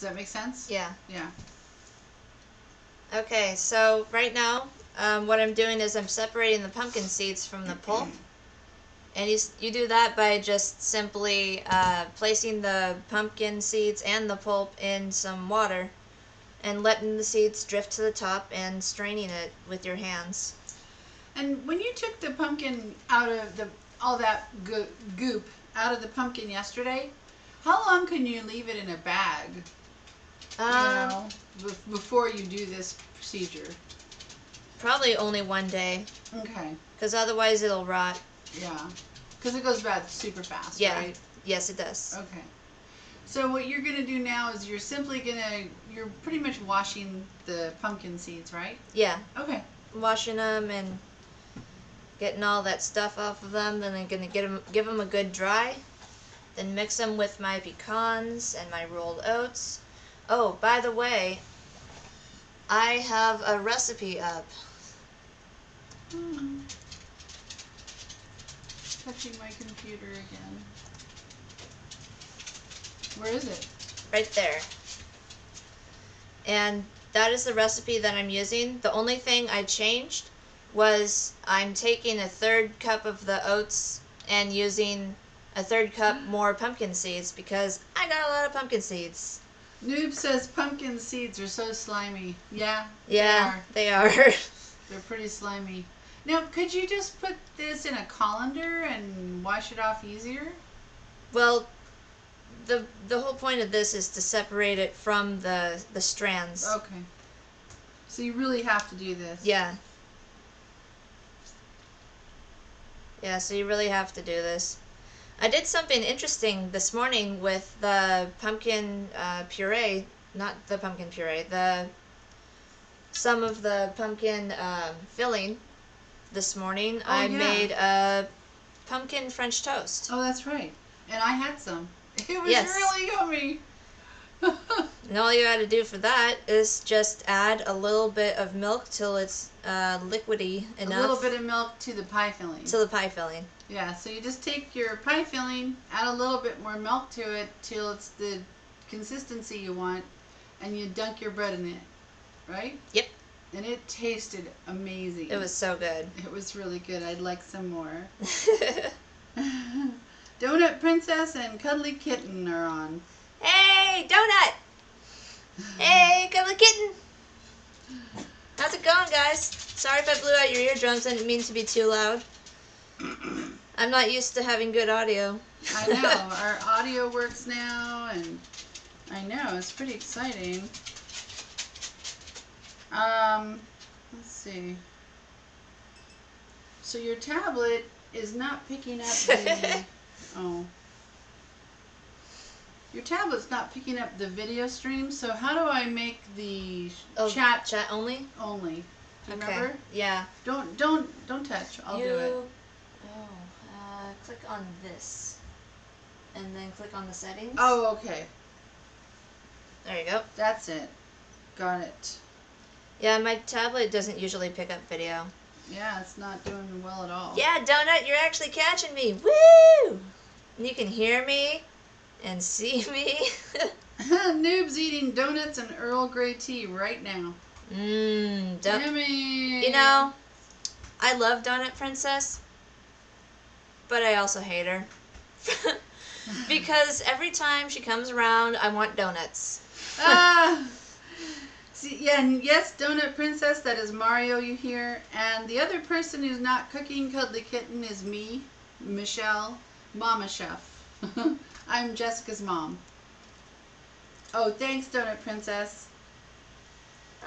Does that make sense? Yeah. Yeah. Okay, so right now, what I'm doing is I'm separating the pumpkin seeds from the pulp. And you do that by just simply placing the pumpkin seeds and the pulp in some water and letting the seeds drift to the top and straining it with your hands. And when you took the pumpkin out of all that goop out of the pumpkin yesterday, how long can you leave it in a bag? Um, Before you do this procedure. Probably only one day. Okay. Because otherwise it'll rot. Yeah. Because it goes bad super fast, yeah. right? Yes, it does. Okay. So what you're going to do now is you're pretty much washing the pumpkin seeds, right? Yeah. Okay. Washing them and getting all that stuff off of them. Then I'm going to give them a good dry. Then mix them with my pecans and my rolled oats. Oh, by the way, I have a recipe up. Touching my computer again. Where is it? Right there. And that is the recipe that I'm using. The only thing I changed was I'm taking a third cup of the oats and using a third cup more pumpkin seeds because I got a lot of pumpkin seeds. Noob says pumpkin seeds are so slimy. Yeah. Yeah, they are. They're pretty slimy. Now, could you just put this in a colander and wash it off easier? Well, the whole point of this is to separate it from the strands. Okay. So you really have to do this. Yeah. Yeah, so you really have to do this. I did something interesting this morning with the pumpkin puree, not the pumpkin puree, some of the pumpkin filling this morning. Oh, I yeah. made a pumpkin French toast. Oh, that's right. And I had some. It was Yes. really yummy. And all you gotta do for that is just add a little bit of milk till it's liquidy enough. A little bit of milk to the pie filling. To the pie filling. Yeah, so you just take your pie filling, add a little bit more milk to it till it's the consistency you want, and you dunk your bread in it, right? Yep. And it tasted amazing. It was so good. It was really good. I'd like some more. Donut Princess and Cuddly Kitten are on. Hey, Donut! Hey, Cuddly Kitten! How's it going, guys? Sorry if I blew out your eardrums. I didn't mean to be too loud. I'm not used to having good audio. I know. Our audio works now, and I know. It's pretty exciting. Let's see. So your tablet is not picking up the... Oh. Your tablet's not picking up the video stream, so how do I make the chat only? only? Do you Okay. remember? Yeah. Don't touch. I'll do it. Click on this. And then click on the settings. Oh, okay. There you go. That's it. Got it. Yeah, my tablet doesn't usually pick up video. Yeah, it's not doing well at all. Yeah, Donut, you're actually catching me. Woo! And you can hear me and see me. Noob's eating donuts and Earl Grey tea right now. Yummy. You know, I love Donut Princess, but I also hate her. Because every time she comes around, I want donuts. See, yeah, and yes, Donut Princess, that is Mario you hear. And the other person who's not cooking Cuddly Kitten is me, Michelle, Mama Chef. I'm Jessica's mom. Oh, thanks, Donut Princess.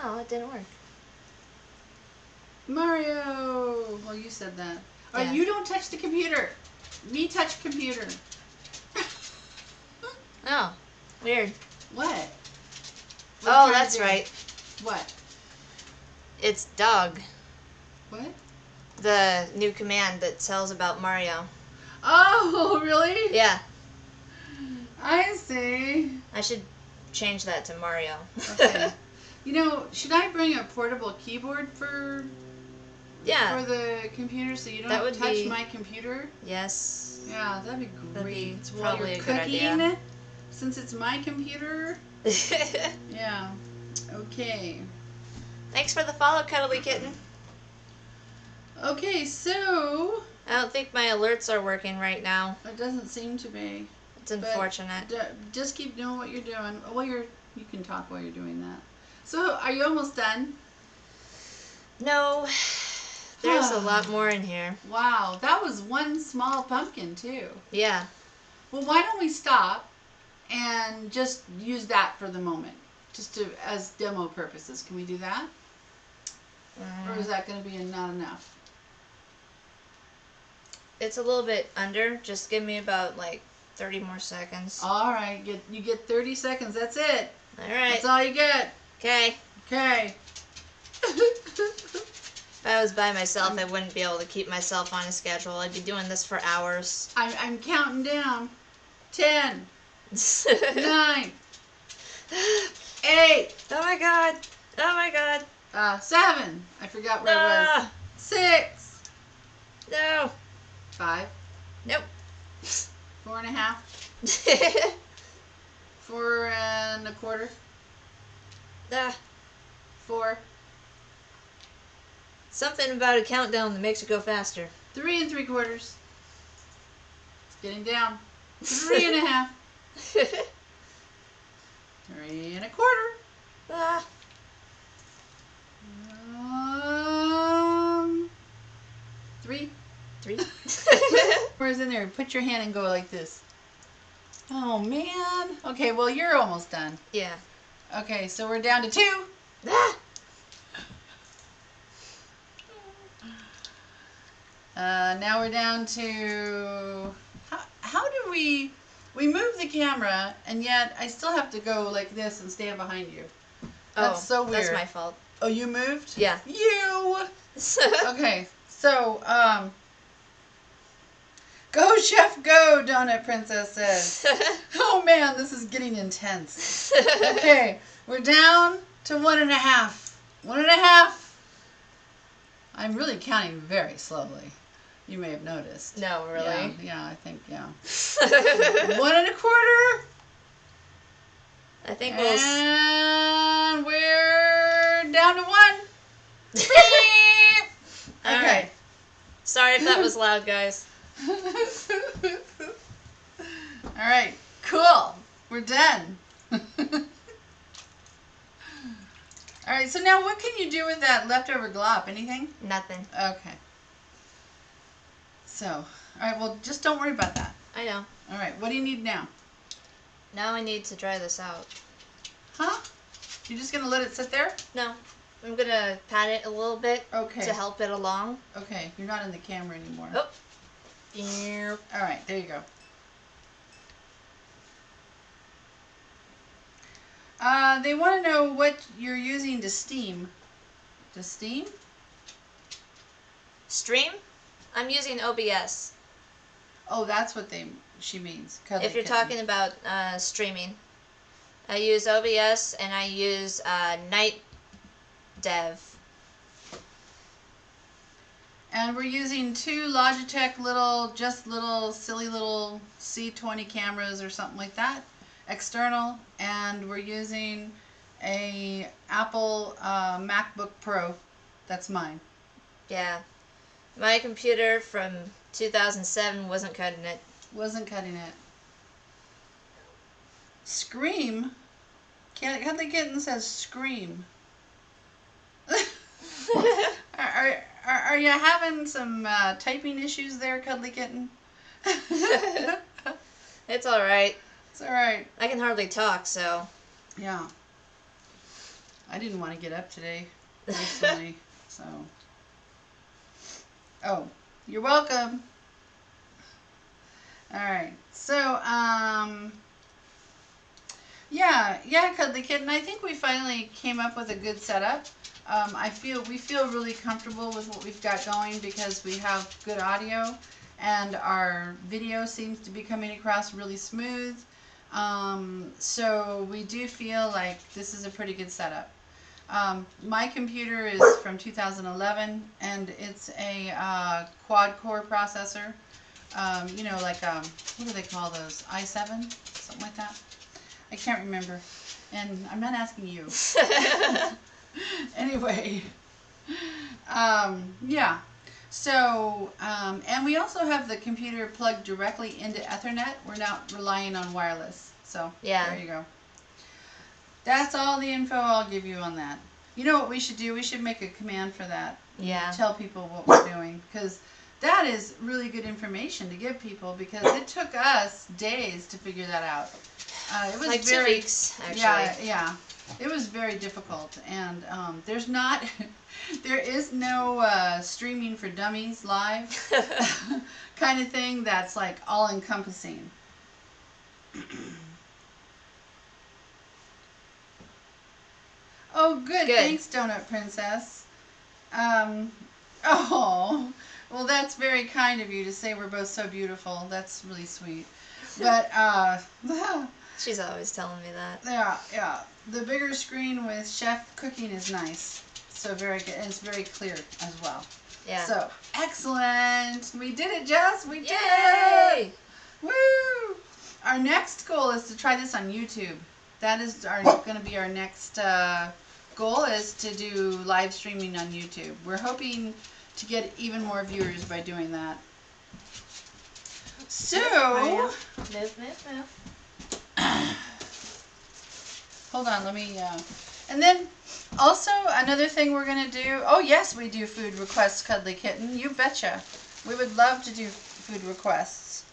Oh, it didn't work. Mario! Well, you said that. Oh, Yeah. you don't touch the computer. Me touch computer. Oh, weird. What? Oh, that's right. What? It's Dog, What? the new command that tells about Mario. Oh, really? Yeah, I see. I should change that to Mario. Okay. You know, should I bring a portable keyboard for Yeah. for the computer so you don't That have would to touch be- my computer? Yes. Yeah, that'd be That'd great. be While probably you're a good cooking, idea. since it's my computer, yeah. Okay. Thanks for the follow, Cuddly Kitten. Okay, so I don't think my alerts are working right now. it doesn't seem to be. It's unfortunate. Just keep doing what you're doing. Well, you can talk while you're doing that. So, are you almost done? No, there's a lot more in here. Wow, that was one small pumpkin too. Yeah. Well, why don't we stop and just use that for the moment, just to as demo purposes? Can we do that? Or is that going to be not enough? It's a little bit under. Just give me about like 30 more seconds. All right, you get 30 seconds. That's it. All right. That's all you get. Okay. Okay. If I was by myself, I wouldn't be able to keep myself on a schedule. I'd be doing this for hours. I'm counting down. 10, 9, 8. Oh my god. Oh my god. 7. I forgot where it was. 6. No. 5. Nope. 4.5. 4.25. 4. Something about a countdown that makes it go faster. 3.75. It's getting down. 3.5. 3.25. 3. 3. Where's in there? Put your hand and go like this. Oh man. Okay, well you're almost done. Yeah. Okay, so we're down to 2. Now we're down to how do we move the camera and yet I still have to go like this and stand behind you. That's so weird. That's my fault. Oh, you moved? Yeah. You. Okay, so go chef go, Donut Princess says. Oh man, this is getting intense. Okay, we're down to 1.5. 1.5. I'm really counting very slowly. You may have noticed. No, really? Yeah, I think, yeah. 1.25. I think And we're down to 1. All Okay. right. Sorry if that was loud, guys. All right, cool. We're done. All right, so now what can you do with that leftover glop? Anything? Nothing. Okay. So, all right, well, just don't worry about that. I know. All right, what do you need now? Now I need to dry this out. Huh? You're just going to let it sit there? No. I'm going to pat it a little bit Okay. to help it along. Okay, you're not in the camera anymore. Oh. All right, there you go. They want to know what you're using to steam. To steam? Stream? I'm using OBS. Oh, that's what she means. Cuddly If you're Kitten. talking about streaming. I use OBS and I use Night Dev. And we're using 2 Logitech little silly little C20 cameras or something like that, external, and we're using a Apple MacBook Pro. That's mine. Yeah. My computer from 2007 wasn't cutting it. Wasn't cutting it. Scream? Cuddly Kitten says scream. Are you having some typing issues there, Cuddly Kitten? It's alright. It's alright. I can hardly talk, so. Yeah. I didn't want to get up today, personally, so. Oh, you're welcome. Alright, so, yeah, Cuddly Kitten, I think we finally came up with a good setup. We feel really comfortable with what we've got going because we have good audio and our video seems to be coming across really smooth. So we do feel like this is a pretty good setup. My computer is from 2011 and it's a quad-core processor. You know, like, what do they call those? i7? Something like that. I can't remember. And I'm not asking you. Anyway. Yeah. So, and we also have the computer plugged directly into Ethernet. We're not relying on wireless. So, Yeah. there you go. That's all the info I'll give you on that. You know what we should do? We should make a command for that. Yeah. Tell people what we're doing. Because that is really good information to give people, because it took us days to figure that out. It was like very, 2 weeks, actually. Yeah. It was very difficult, and there's not, there is no streaming for dummies live kind of thing that's like all encompassing. Oh, good. Thanks, Donut Princess. Oh, well, that's very kind of you to say we're both so beautiful. That's really sweet. But she's always telling me that. Yeah. The bigger screen with Chef cooking is nice. So very good. And it's very clear as well. Yeah. So, excellent. We did it, Jess. We did Yay! it. Woo! Our next goal is to try this on YouTube. That is going to be our next goal, is to do live streaming on YouTube. We're hoping to get even more viewers by doing that. So, move. Hold on, let me, and then also another thing we're going to do, oh yes, we do food requests, Cuddly Kitten, you betcha. We would love to do food requests.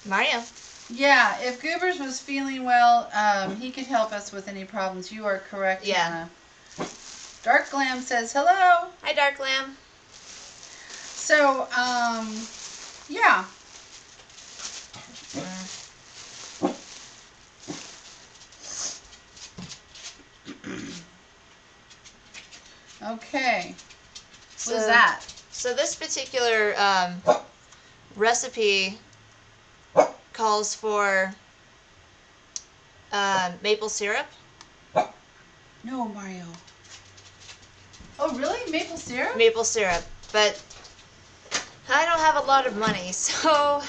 Mario. Yeah, if Goobers was feeling well, he could help us with any problems. You are correct, Yeah. Hannah. Dark Glam says hello. Hi, Dark Lamb. So, yeah. Okay. What is that? So this particular recipe calls for maple syrup. No, Mario. Oh, really? Maple syrup? Maple syrup, but I don't have a lot of money, so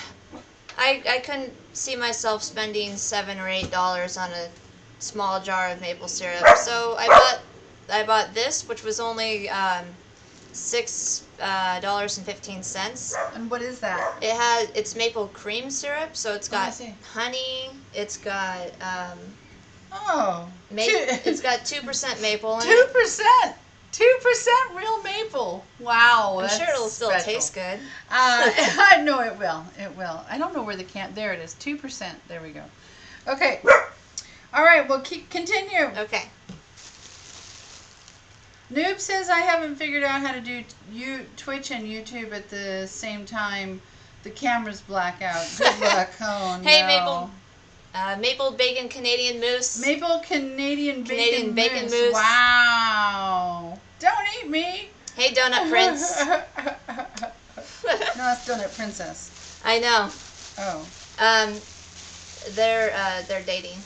I couldn't see myself spending $7 or $8 on a small jar of maple syrup. So I bought this, which was only $6.15. And what is that? It's maple cream syrup, so it's got honey. It's got it's got 2% maple in it. 2%. 2% real maple. Wow, I'm sure it'll still special. taste good. I know it will. It will. I don't know where the can. There it is. 2%. There we go. Okay. All right. Well, continue. Okay. Noob says I haven't figured out how to do Twitch and YouTube at the same time. The cameras black out. Good luck. Oh no. Hey, Maple. Maple bacon Canadian mousse. Maple Canadian bacon mousse. Wow. Don't eat me. Hey, Donut Prince. No, it's Donut Princess. I know. Oh. They're dating.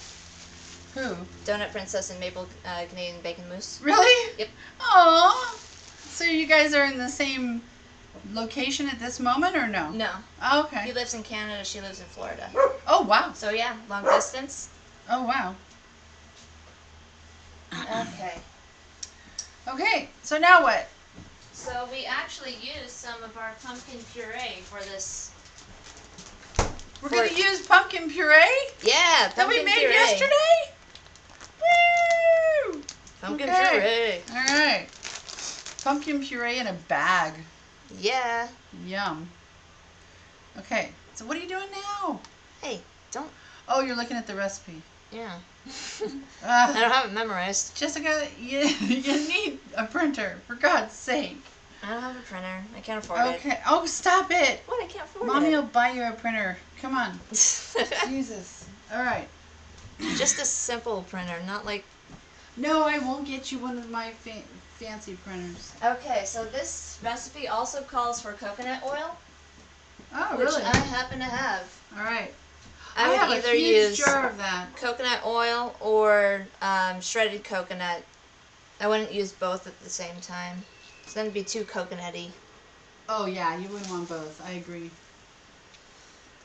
Who? Donut Princess and Maple Canadian bacon mousse. Really? Yep. Aww. So you guys are in the same location at this moment, or no? No. Oh, okay. He lives in Canada. She lives in Florida. Oh, wow. So yeah, long distance. Oh, wow. Okay. Okay. So now what? So we actually used some of our pumpkin puree for this. We're going to use pumpkin puree? Yeah, that we made puree. yesterday? Woo! Pumpkin puree. All right. Pumpkin puree in a bag. Yeah. Yum. Okay. So what are you doing now? Hey, don't. Oh, you're looking at the recipe. Yeah. I don't have it memorized. Jessica, you need a printer, for God's sake. I don't have a printer. I can't afford it. Okay. Oh, stop it. What? I can't afford Mommy it. will buy you a printer. Come on. Jesus. All right. Just a simple printer, not like... No, I won't get you one of my fancy printers. Okay, so this recipe also calls for coconut oil. Oh, which really? I happen to have. All right. I would have either a huge use jar of that. coconut oil or shredded coconut. I wouldn't use both at the same time. So then it'd be too coconutty. Oh yeah, you wouldn't want both. I agree.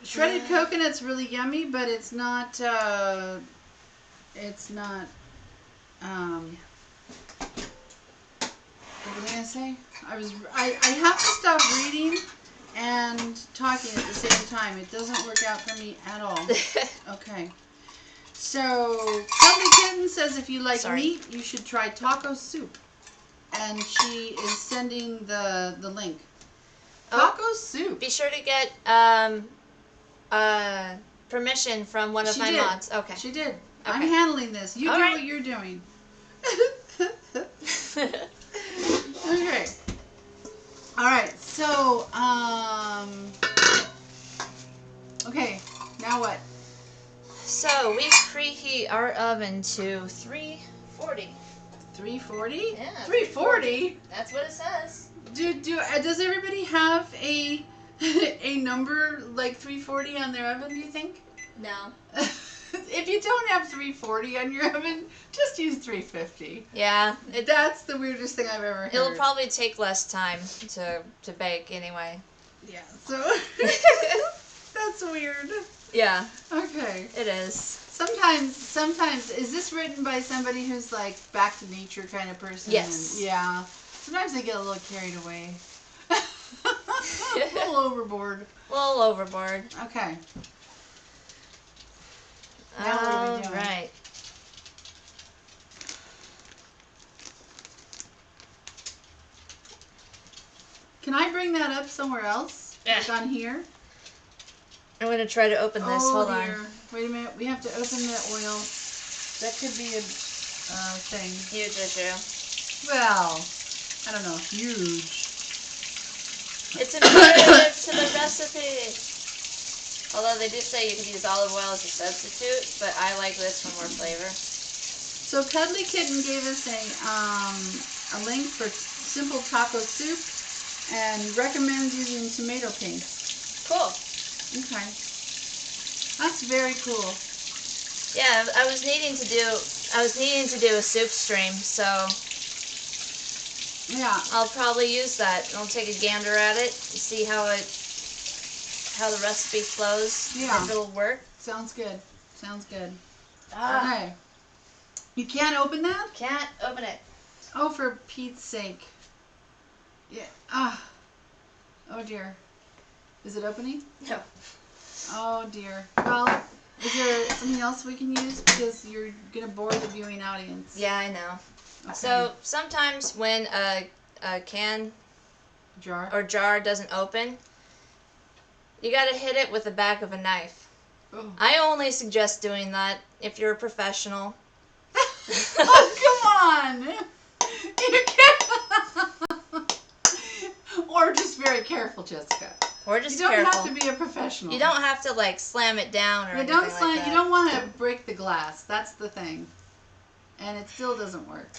Shredded coconut's really yummy, but it's not. It's not. What was I gonna say? I have to stop reading and talking at the same time. It doesn't work out for me at all. Okay. So Cuddly Kitten says if you like meat, you should try taco soup, and she is sending the link. Taco soup. Be sure to get permission from one of my mods. Okay. She did. Okay. I'm handling this. You do what you're doing. Okay. All right. So, okay. Now what? So we preheat our oven to 340. 340? Yeah. 340? That's what it says. Does everybody have a a number like 340 on their oven, do you think? No. If you don't have 340 on your oven, just use 350. Yeah. That's the weirdest thing I've ever heard. It'll probably take less time to bake anyway. Yeah, so that's weird. Yeah. Okay. It is. Sometimes, is this written by somebody who's like back to nature kind of person? Yes. And, yeah. Sometimes they get a little carried away. A little overboard. A little overboard. Okay. Now what are we doing? Right. Can I bring that up somewhere else? Yeah. Like on here? I'm going to try to open this. Hold dear. on. Wait a minute. We have to open the oil. That could be a thing. Huge issue. Well, I don't know. Huge. It's imperative to the recipe. Although they do say you could use olive oil as a substitute, but I like this for more flavor. So Cuddly Kitten gave us a link for simple taco soup and recommends using tomato paste. Cool. Okay. That's very cool. Yeah, I was needing to do a soup stream, so yeah, I'll probably use that. I'll take a gander at it, see how the recipe flows. Yeah. If it'll work. Sounds good. Sounds good. Ah. Okay. You can't open that? Can't open it. Oh, for Pete's sake. Yeah. Ah. Oh dear. Is it opening? No. Oh dear. Well, is there something else we can use? Because you're going to bore the viewing audience. Yeah, I know. Okay. So sometimes when a can Jar? or jar doesn't open, you gotta hit it with the back of a knife. Oh. I only suggest doing that if you're a professional. Oh, come on! You can't. Or just very careful, Jessica. Or just you don't careful. have to be a professional. You don't have to like slam it down or anything don't like slam. that. You don't want to break the glass. That's the thing. And it still doesn't work.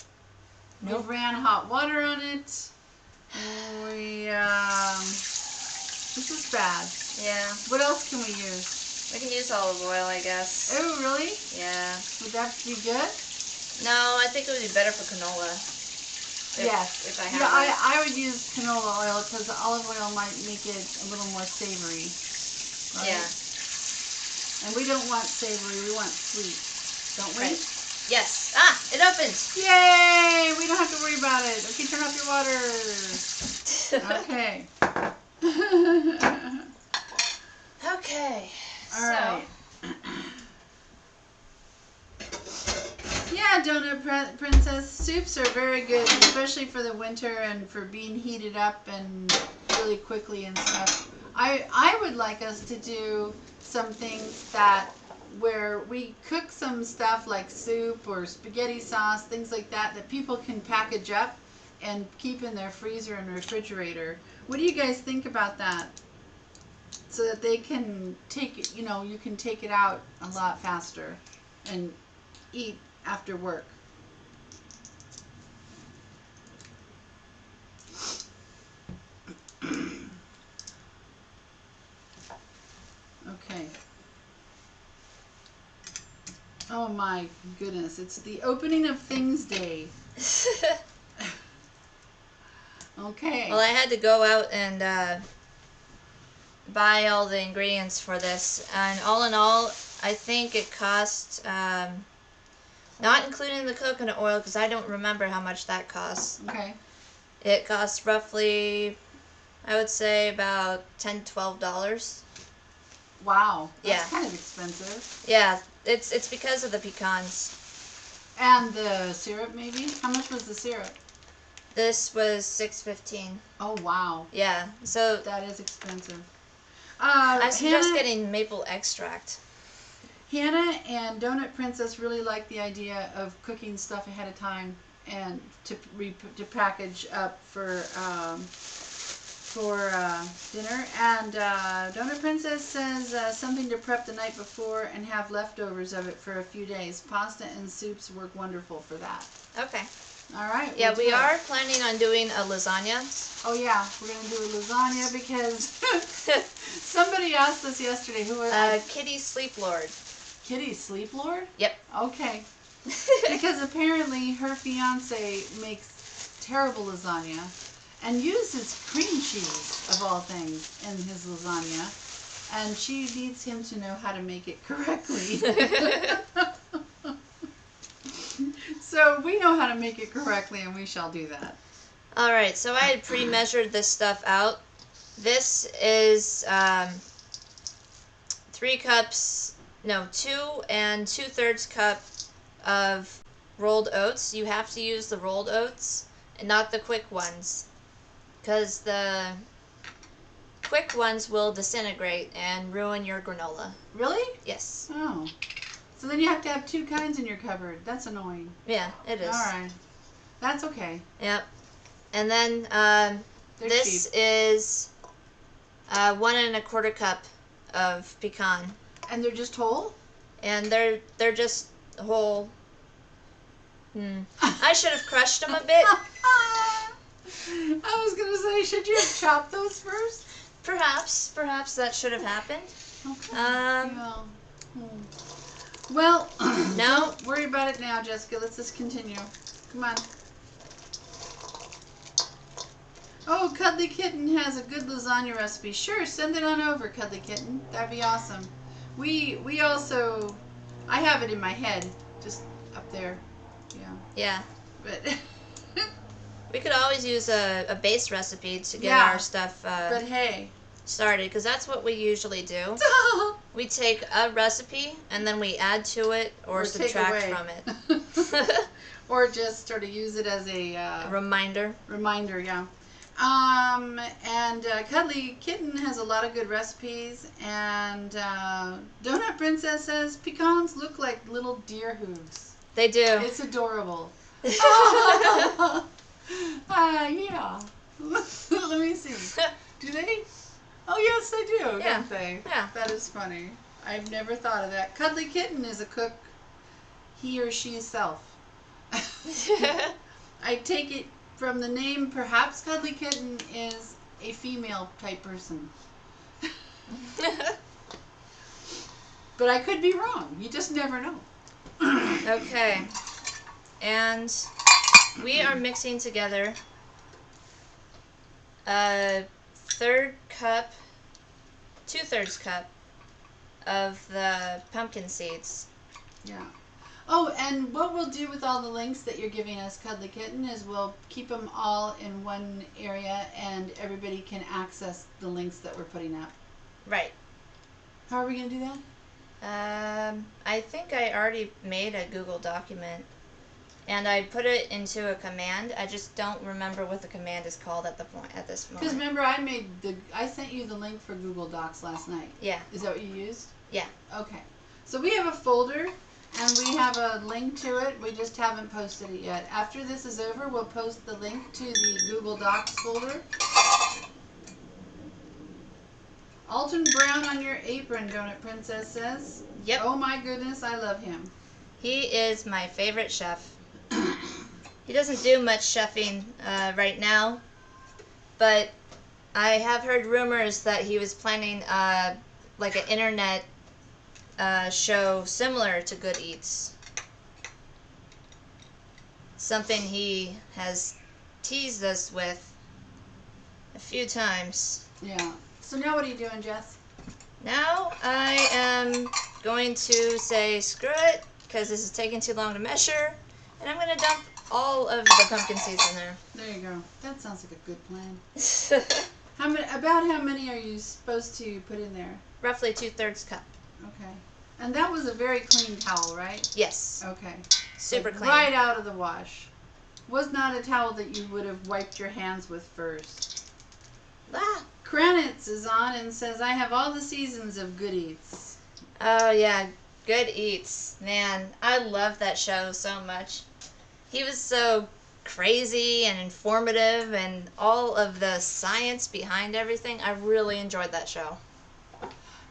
Nope. We ran hot water on it. We this is bad. Yeah. What else can we use? We can use olive oil, I guess. Oh, really? Yeah. Would that be good? No, I think it would be better for canola. Yes. If I have yeah, I would use canola oil because the olive oil might make it a little more savory. Right? Yeah. And we don't want savory, we want sweet. Don't we? Right. Yes. Ah, it opened. Yay! We don't have to worry about it. Okay, turn off your water. Okay. Okay. All right. Yeah, Donut Princess, soups are very good, especially for the winter and for being heated up and really quickly and stuff. I would like us to do some things that where we cook some stuff like soup or spaghetti sauce, things like that people can package up and keep in their freezer and refrigerator. What do you guys think about that? So that they can take it, you can take it out a lot faster and eat after work. Okay. Oh my goodness, it's the opening of things day. Oh Okay. Well, I had to go out and buy all the ingredients for this, and all in all, I think it cost, not including the coconut oil, because I don't remember how much that costs. Okay. It cost roughly, I would say, about $10-12. Wow. That's Yeah. kind of expensive. Yeah, it's because of the pecans. And the syrup, maybe? How much was the syrup? This was $6.15. Oh, wow. Yeah, so That is expensive. I suggest Hannah, getting maple extract. Hannah and Donut Princess really like the idea of cooking stuff ahead of time and to package up for dinner. And Donut Princess says something to prep the night before and have leftovers of it for a few days. Pasta and soups work wonderful for that. Okay. All right. Yeah, we'll we do it. are planning on doing a lasagna. Oh yeah, we're gonna do a lasagna because somebody asked us yesterday who was Kitty Sleep Lord. Kitty Sleep Lord. Yep. Okay. Because apparently her fiance makes terrible lasagna and uses cream cheese of all things in his lasagna, and she needs him to know how to make it correctly. So we know how to make it correctly, and we shall do that. Alright, so I had pre-measured this stuff out. This is 2 and 2/3 cup of rolled oats. You have to use the rolled oats and not the quick ones, because the quick ones will disintegrate and ruin your granola. Really? Yes. Oh. So then you have to have 2 kinds in your cupboard. That's annoying. Yeah, it is. Alright. That's okay. Yep. And then They're this cheap. is 1 1/4 cup of pecan, And they're just whole? and they're just whole. I should have crushed them a bit. I was gonna say, should you have chopped those first? Perhaps that should have happened. Okay. Um, Well, No. don't worry about it now, Jessica. Let's just continue. Come on. Oh, Cuddly Kitten has a good lasagna recipe. Sure, send it on over, Cuddly Kitten. That'd be awesome. We also, I have it in my head, just up there. Yeah. But We could always use a base recipe to get Yeah. our stuff but hey. started, because that's what we usually do. We take a recipe and then we add to it or take subtract away. from it. Or just sort of use it as a Reminder. reminder, yeah. And Cuddly Kitten has a lot of good recipes, and Donut Princess says pecans look like little deer hooves. They do. It's adorable. Yeah. Let me see. Do they? Oh, yes, they do, Yeah. don't they? Yeah. That is funny. I've never thought of that. Cuddly Kitten is a cook, he or she self. I take it from the name, perhaps Cuddly Kitten is a female type person. But I could be wrong. You just never know. Okay. And we are mixing together a 2/3 cup of the pumpkin seeds. Yeah. Oh, and what we'll do with all the links that you're giving us, Cuddly Kitten, is we'll keep them all in one area and everybody can access the links that we're putting up. Right. How are we going to do that? I think I already made a Google document, and I put it into a command. I just don't remember what the command is called at this Because moment. remember, I sent you the link for Google Docs last night. Yeah. Is that what you used? Yeah. Okay. So we have a folder, and we have a link to it. We just haven't posted it yet. After this is over, we'll post the link to the Google Docs folder. Alton Brown on your apron, Donut Princess says. Yep. Oh my goodness, I love him. He is my favorite chef. He doesn't do much chefing right now, but I have heard rumors that he was planning like an internet show similar to Good Eats. Something he has teased us with a few times. Yeah. So now what are you doing, Jess? Now I am going to say screw it, because this is taking too long to measure, and I'm going to dump all of the pumpkin seeds in there. There you go. That sounds like a good plan. How many are you supposed to put in there? Roughly 2/3 cup. Okay. And that was a very clean towel, right? Yes. Okay. Super Like clean. right out of the wash. Was not a towel that you would have wiped your hands with first. Ah. Kranitz is on and says, I have all the seasons of Good Eats. Oh yeah, Good Eats. Man, I love that show so much. He was so crazy and informative, and all of the science behind everything. I really enjoyed that show.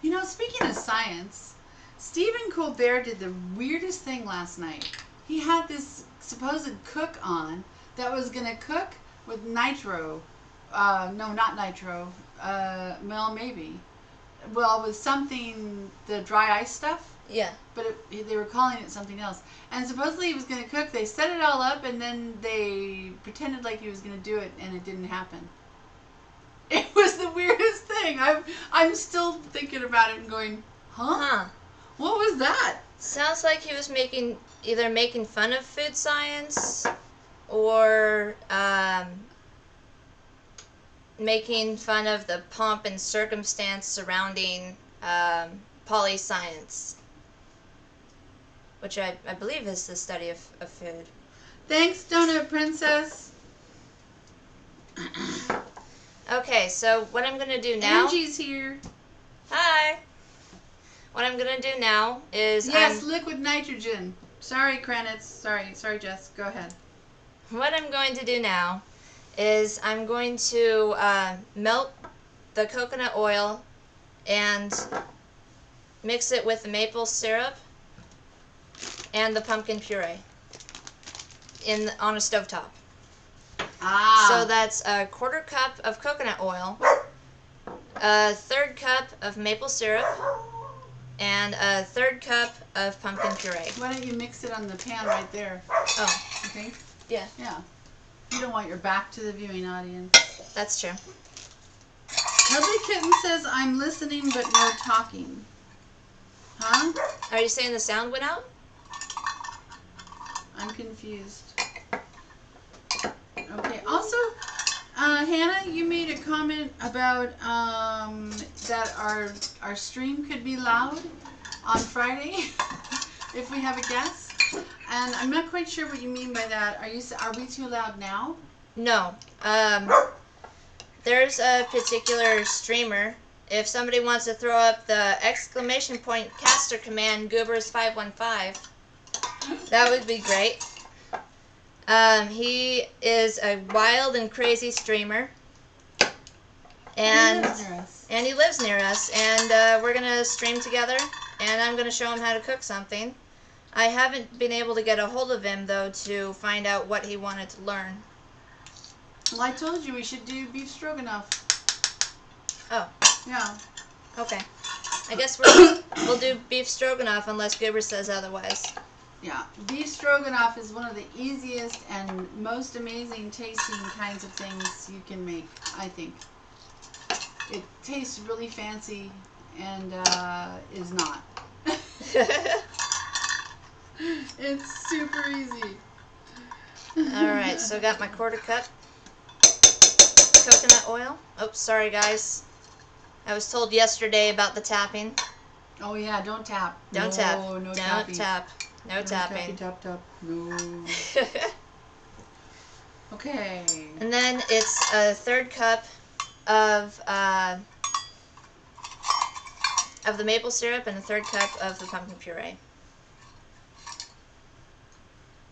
You know, speaking of science, Stephen Colbert did the weirdest thing last night. He had this supposed cook on that was going to cook with nitro. No, not nitro. Well, maybe. Well, with something, the dry ice stuff. Yeah. But they were calling it something else. And supposedly he was going to cook. They set it all up, and then they pretended like he was going to do it, and it didn't happen. It was the weirdest thing. I'm still thinking about it and going, huh? What was that? Sounds like he was either making fun of food science or making fun of the pomp and circumstance surrounding polyscience, which I believe is the study of food. Thanks, Donut Princess. Okay, so what I'm going to do now... Angie's here. Hi! What I'm going to do now is... Yes, liquid nitrogen. Sorry, Kranitz. Sorry, Jess. Go ahead. What I'm going to do now is I'm going to melt the coconut oil and mix it with the maple syrup and the pumpkin puree on a stovetop. Ah. So that's a 1/4 cup of coconut oil, a 1/3 cup of maple syrup, and a 1/3 cup of pumpkin puree. Why don't you mix it on the pan right there? Oh. Okay. Yeah. Yeah. You don't want your back to the viewing audience. That's true. Cuddly Kitten says, I'm listening but no talking. Huh? Are you saying the sound went out? I'm confused. Okay. Also, Hannah, you made a comment about that our stream could be loud on Friday if we have a guest, and I'm not quite sure what you mean by that. Are we too loud now? No. There's a particular streamer. If somebody wants to throw up the ! caster command Goobers515, that would be great. He is a wild and crazy streamer, and he lives near us, and we're gonna stream together, and I'm gonna show him how to cook something. I haven't been able to get a hold of him though to find out what he wanted to learn. Well, I told you we should do beef stroganoff. Oh. Yeah. Okay. I guess we'll do beef stroganoff unless Goober says otherwise. Yeah, beef stroganoff is one of the easiest and most amazing tasting kinds of things you can make, I think. It tastes really fancy and is not. It's super easy. Alright, so I got my 1/4 cup coconut oil. Oops, sorry guys. I was told yesterday about the tapping. Oh yeah, don't tap. Don't tap. No Don't tapping. tap. No tapping. Tap. No. Okay. And then it's a 1/3 cup of the maple syrup and a 1/3 cup of the pumpkin puree.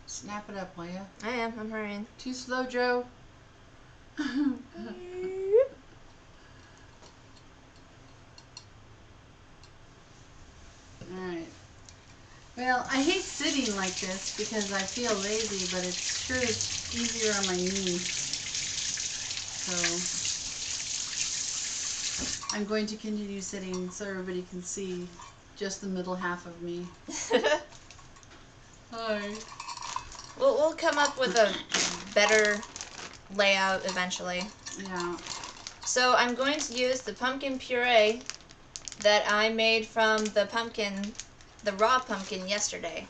Snap it up, will ya? I am. I'm hurrying. Too slow, Joe. Alright. Well, I hate sitting like this because I feel lazy, but it sure is easier on my knees. So, I'm going to continue sitting so everybody can see just the middle half of me. Hi. We'll come up with a better layout eventually. Yeah. So I'm going to use the pumpkin puree that I made from the raw pumpkin yesterday.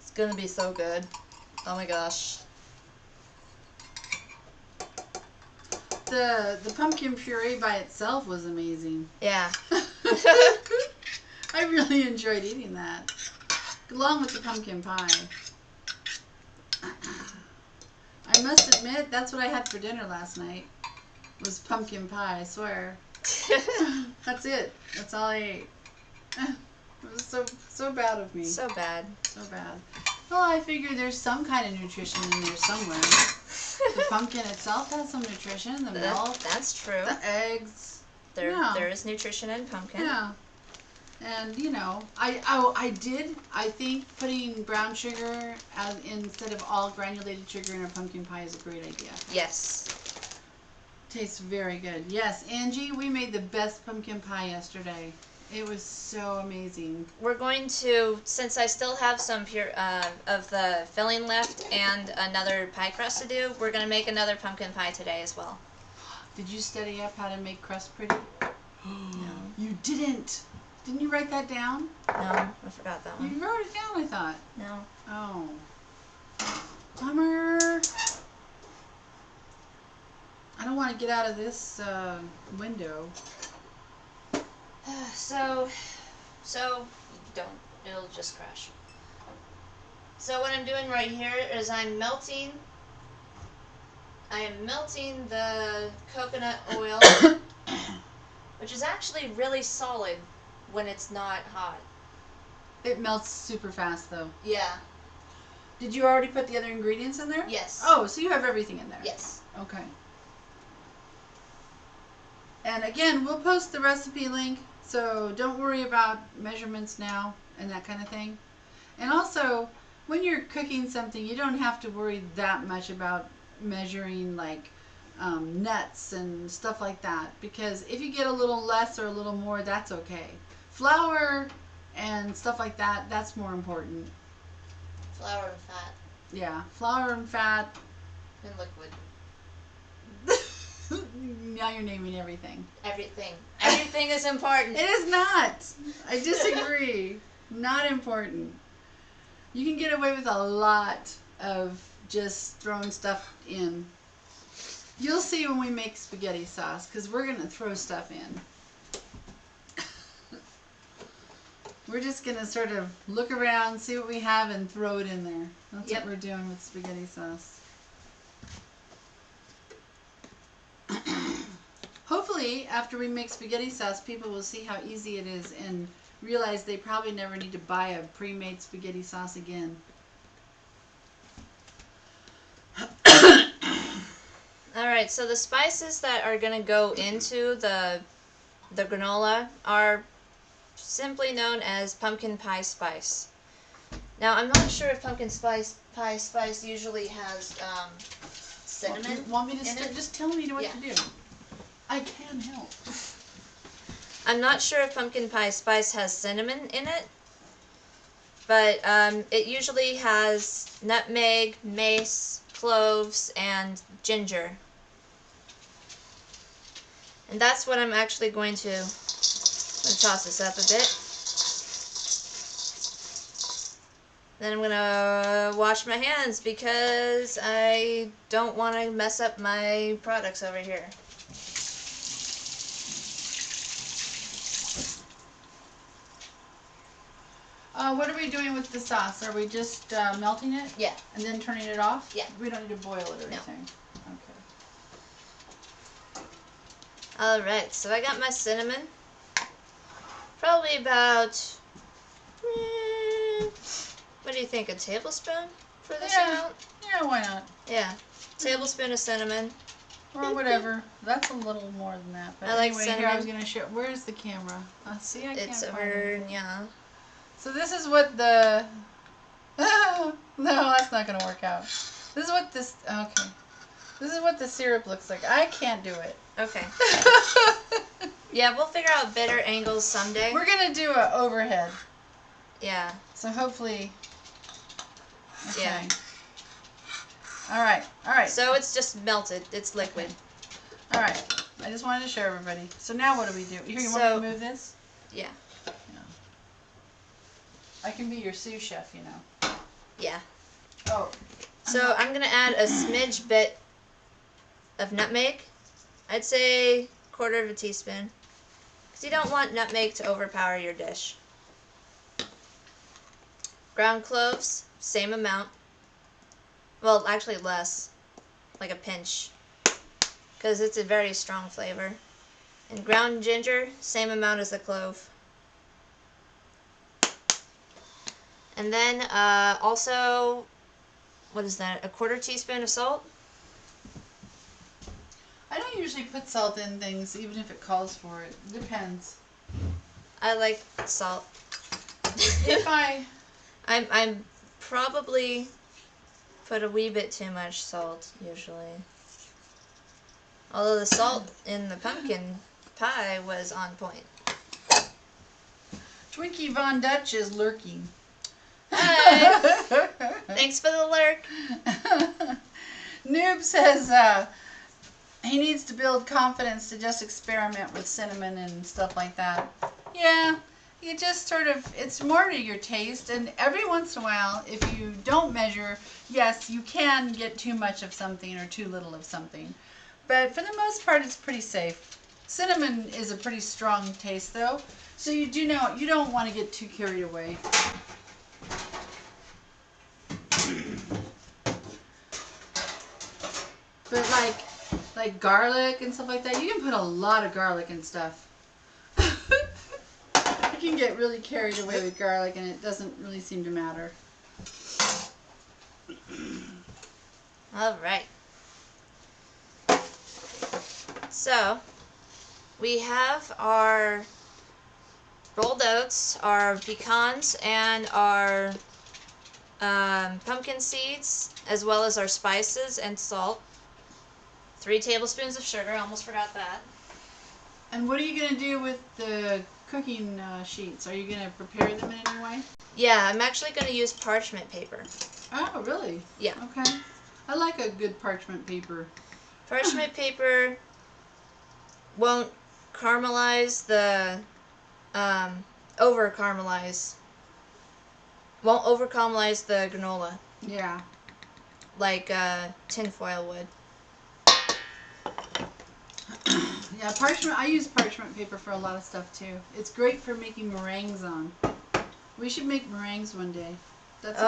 It's gonna be so good. Oh my gosh. The pumpkin puree by itself was amazing. Yeah. I really enjoyed eating that, along with the pumpkin pie. I must admit, that's what I had for dinner last night, was pumpkin pie, I swear. That's it. That's all I ate. It was so bad of me. So bad. So bad. Well, I figured there's some kind of nutrition in there somewhere. The pumpkin itself has some nutrition. The milk. That's true. The eggs. There is nutrition in pumpkin. Yeah. And I think putting brown sugar instead of all granulated sugar in a pumpkin pie is a great idea. Yes. Tastes very good. Yes, Angie, we made the best pumpkin pie yesterday. It was so amazing. We're going to, since I still have some of the filling left and another pie crust to do, we're going to make another pumpkin pie today as well. Did you study up how to make crust pretty? No. You didn't. Didn't you write that down? No, I forgot that one. You wrote it down, I thought. No. Oh. Bummer. I don't want to get out of this window. So don't. It'll just crash. So what I'm doing right here is I am melting the coconut oil, which is actually really solid when it's not hot. It melts super fast, though. Yeah. Did you already put the other ingredients in there? Yes. Oh, so you have everything in there? Yes. Okay. And again, we'll post the recipe link, so don't worry about measurements now and that kind of thing. And also, when you're cooking something, you don't have to worry that much about measuring like nuts and stuff like that, because if you get a little less or a little more, that's okay. Flour and stuff like that, that's more important. Flour and fat. Yeah, flour and fat. And liquid. Now you're naming everything. Everything. Everything is important. It is not. I disagree. Not important. You can get away with a lot of just throwing stuff in. You'll see when we make spaghetti sauce, because we're going to throw stuff in. We're just going to sort of look around, see what we have, and throw it in there. That's what we're doing with spaghetti sauce. Hopefully, after we make spaghetti sauce, people will see how easy it is and realize they probably never need to buy a pre-made spaghetti sauce again. Alright, so the spices that are going to go into the granola are simply known as pumpkin pie spice. Now, I'm not sure if pumpkin pie spice usually has cinnamon. Want me to in it? just tell me what to do. I can help. I'm not sure if pumpkin pie spice has cinnamon in it, but it usually has nutmeg, mace, cloves, and ginger. And that's what I'm actually going to toss this up a bit. Then I'm going to wash my hands because I don't want to mess up my products over here. What are we doing with the sauce? Are we just melting it? Yeah. And then turning it off? Yeah. We don't need to boil it or No. anything? Okay. Alright, so I got my cinnamon. Probably about, what do you think, a tablespoon for this amount? Yeah, why not? Yeah, tablespoon of cinnamon. Or whatever. That's a little more than that. But I like anyway, here I was cinnamon. going to show. Where's the camera? See, I It's can't find over, it. yeah. So this is what the... no, that's not going to work out. This is what this... Okay. This is what the syrup looks like. I can't do it. Okay. Yeah, we'll figure out better angles someday. We're going to do an overhead. Yeah. So hopefully... Okay. Yeah. All right. All right. So it's just melted. It's liquid. All right. I just wanted to show everybody. So now what do we do? Here, you want me to move this? Yeah. I can be your sous chef, you know. Yeah. Oh. So I'm gonna add a smidge bit of nutmeg. I'd say 1/4 teaspoon, because you don't want nutmeg to overpower your dish. Ground cloves, same amount. Well, actually less, like a pinch, because it's a very strong flavor. And ground ginger, same amount as the clove. And then also, what is that? 1/4 teaspoon of salt. I don't usually put salt in things, even if it calls for it. Depends. I like salt. If I'm probably put a wee bit too much salt usually. Although the salt in the pumpkin pie was on point. Twinkie Von Dutch is lurking. Hi. Thanks for the lurk. Noob says he needs to build confidence to just experiment with cinnamon and stuff like that. Yeah, you just sort of, it's more to your taste, and every once in a while, if you don't measure, yes, you can get too much of something or too little of something. But for the most part, it's pretty safe. Cinnamon is a pretty strong taste, though, so you do know you don't want to get too carried away. But like garlic and stuff like that, you can put a lot of garlic in stuff. You can get really carried away with garlic, and it doesn't really seem to matter. All right. So we have our rolled oats, our pecans, and our pumpkin seeds, as well as our spices and salt. 3 tablespoons of sugar. Almost forgot that. And what are you going to do with the cooking sheets? Are you going to prepare them in any way? Yeah, I'm actually going to use parchment paper. Oh, really? Yeah. Okay. I like a good parchment paper. Parchment paper won't caramelize the, won't over caramelize the granola Yeah. like tinfoil would. Yeah, parchment. I use parchment paper for a lot of stuff too. It's great for making meringues on. We should make meringues one day. That's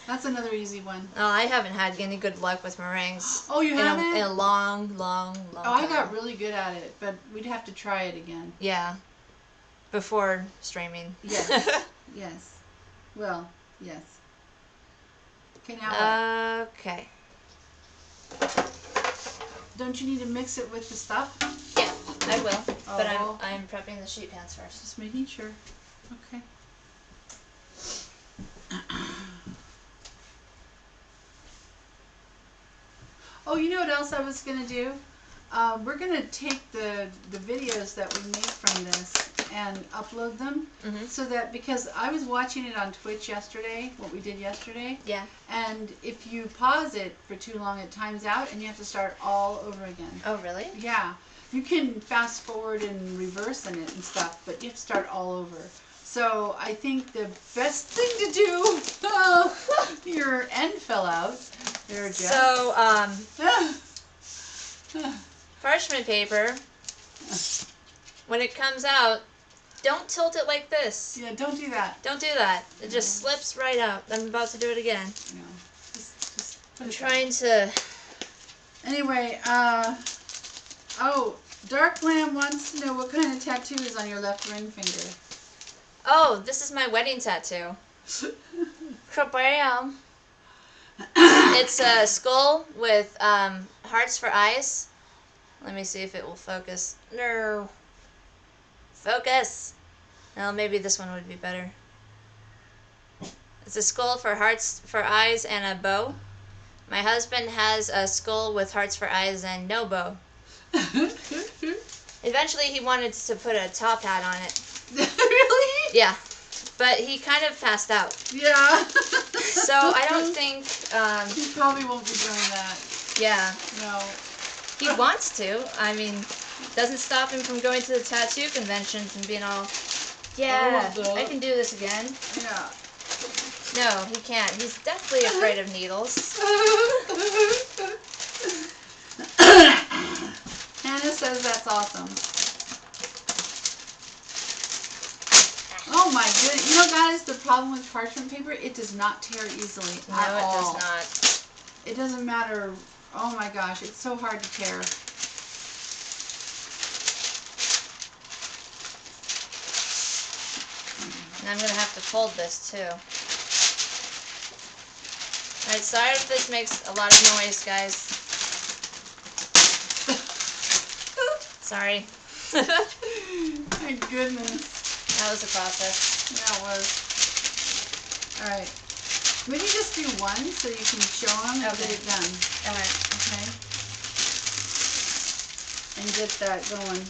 that's another easy one. Oh, I haven't had any good luck with meringues. Oh, you haven't? In a long time. Oh, I got really good at it, but we'd have to try it again. Yeah. Before streaming. Yes. Yes. Well, yes. Okay, now what? Okay. Don't you need to mix it with the stuff? Yeah, I will. Oh. But I'm prepping the sheet pans first. Just making sure. Okay. Oh, you know what else I was going to do? We're going to take the videos that we made from this and upload them. Mm-hmm. So that, because I was watching it on Twitch yesterday, what we did yesterday. Yeah. And if you pause it for too long, it times out and you have to start all over again. Oh, really? Yeah. You can fast forward and reverse in it and stuff, but you have to start all over. So I think the best thing to do, your end fell out there, Jeff. So, parchment paper, when it comes out, don't tilt it like this. Yeah, don't do that. Don't do that. It just slips right out. I'm about to do it again. No. Just put I'm it trying to... Anyway, oh, Dark Lamb wants to know what kind of tattoo is on your left ring finger. Oh, this is my wedding tattoo. Kabam! It's a skull with hearts for eyes. Let me see if it will focus. No. Focus! Well, maybe this one would be better. It's a skull for hearts for eyes and a bow. My husband has a skull with hearts for eyes and no bow. Eventually he wanted to put a top hat on it. Really? Yeah. But he kind of passed out. Yeah. So I don't think, He probably won't be doing that. yeah, No. he wants to. I mean, doesn't stop him from going to the tattoo conventions and being all, yeah, I can do this again. Yeah. No, he can't. He's definitely afraid of needles. Hannah says that's awesome. Oh my goodness. You know, guys, the problem with parchment paper, it does not tear easily at all. No, it does not. It doesn't matter. Oh my gosh, it's so hard to tear. And I'm going to have to fold this too. Alright, sorry if this makes a lot of noise, guys. Sorry. My goodness. That was a process. Yeah, it was. Alright. Maybe just do one so you can show them and get Okay. it done. Alright. Okay? And get that going.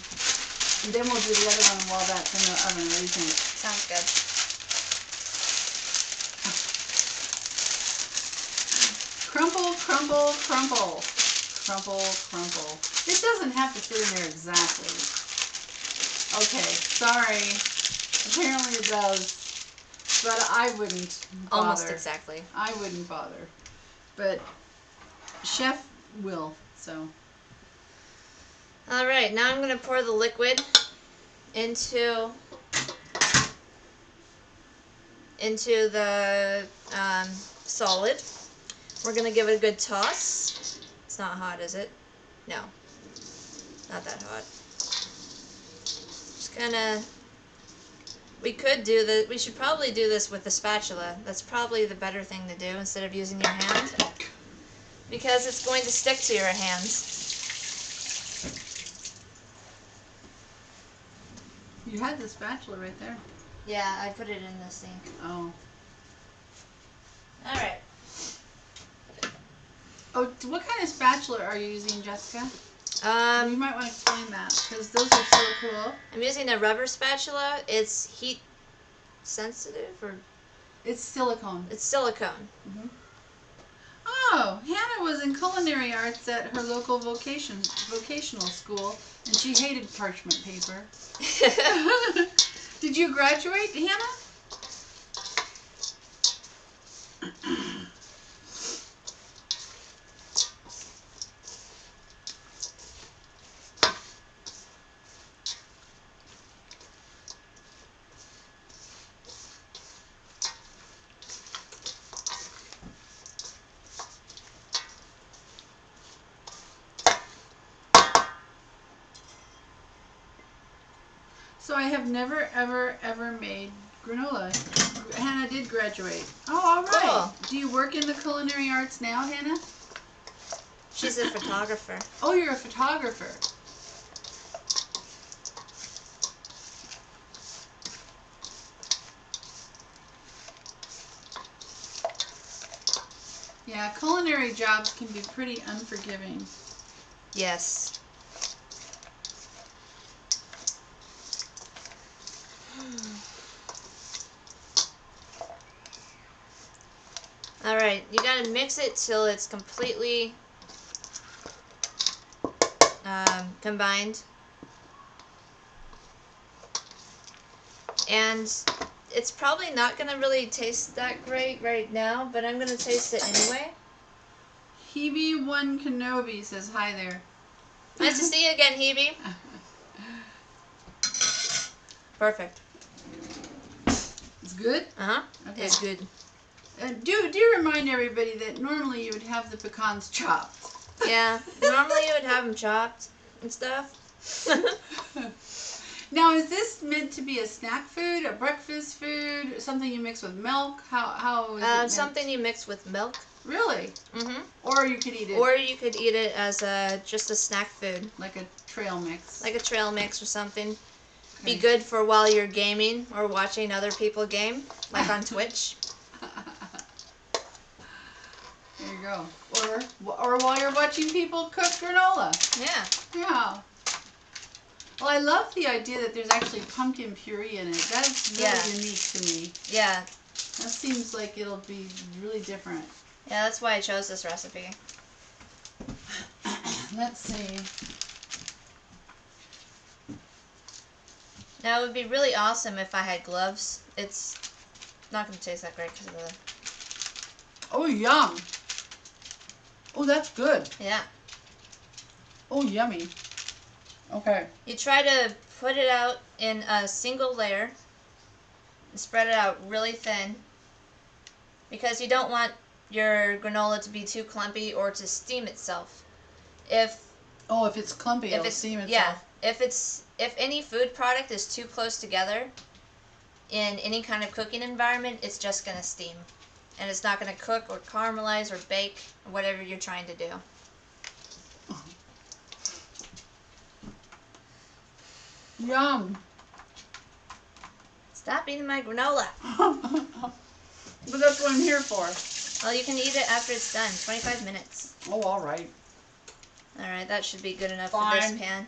And then we'll do the other one while that's in the oven. What do you think? Sounds good. Crumple, crumple, crumple. Crumple, crumple. It doesn't have to fit in there exactly. Okay, sorry. Apparently it does. But I wouldn't bother. Almost exactly. I wouldn't bother. But Chef will, so. Alright, now I'm going to pour the liquid into the solid. We're going to give it a good toss. It's not hot, is it? No. Not that hot. Just kind of... We could do this. We should probably do this with the spatula. That's probably the better thing to do instead of using your hand. Because it's going to stick to your hands. You had the spatula right there. Yeah, I put it in the sink. Oh. Alright. Oh, what kind of spatula are you using, Jessica? You might want to explain that, because those are so cool. I'm using a rubber spatula. It's heat sensitive, or It's silicone. it's silicone. Mm-hmm. Oh, Hannah was in culinary arts at her local vocational school, and she hated parchment paper. Did you graduate, Hannah? So I have never, ever, ever made granola. Hannah did graduate. Oh, all right. Cool. Do you work in the culinary arts now, Hannah? She's a photographer. Oh, you're a photographer. Yeah, culinary jobs can be pretty unforgiving. Yes. Alright, you gotta mix it till it's completely combined. And it's probably not gonna really taste that great right now, but I'm gonna taste it anyway. Hebe1 Kenobi says hi there. Nice to see you again, Hebe. Perfect. It's good? Uh-huh. Okay. It's good. Do remind everybody that normally you would have the pecans chopped. Yeah, normally you would have them chopped and stuff. Now, is this meant to be a snack food, a breakfast food, something you mix with milk? How is it meant? Something you mix with milk. Really? Mm-hmm. Or you could eat it Or you could eat it as just a snack food, like a trail mix. like a trail mix or something. Okay. Be good for while you're gaming or watching other people game, like on Twitch. There you go. Or while you're watching people cook granola. Yeah. Yeah. Well, I love the idea that there's actually pumpkin puree in it. That is really Yeah. unique to me. Yeah. That seems like it'll be really different. Yeah, that's why I chose this recipe. Let's see. Now, it would be really awesome if I had gloves. It's not going to taste that great because of the... Oh, yum. Oh, that's good. Yeah. Oh, yummy. Okay. You try to put it out in a single layer and spread it out really thin because you don't want your granola to be too clumpy or to steam itself. If it's clumpy, it'll steam itself. Yeah. If any food product is too close together in any kind of cooking environment, it's just going to steam. And it's not going to cook or caramelize or bake or whatever you're trying to do. Yum. Stop eating my granola. But that's what I'm here for. Well, you can eat it after it's done. 25 minutes. Oh, all right. All right, that should be good enough Fine. for this pan.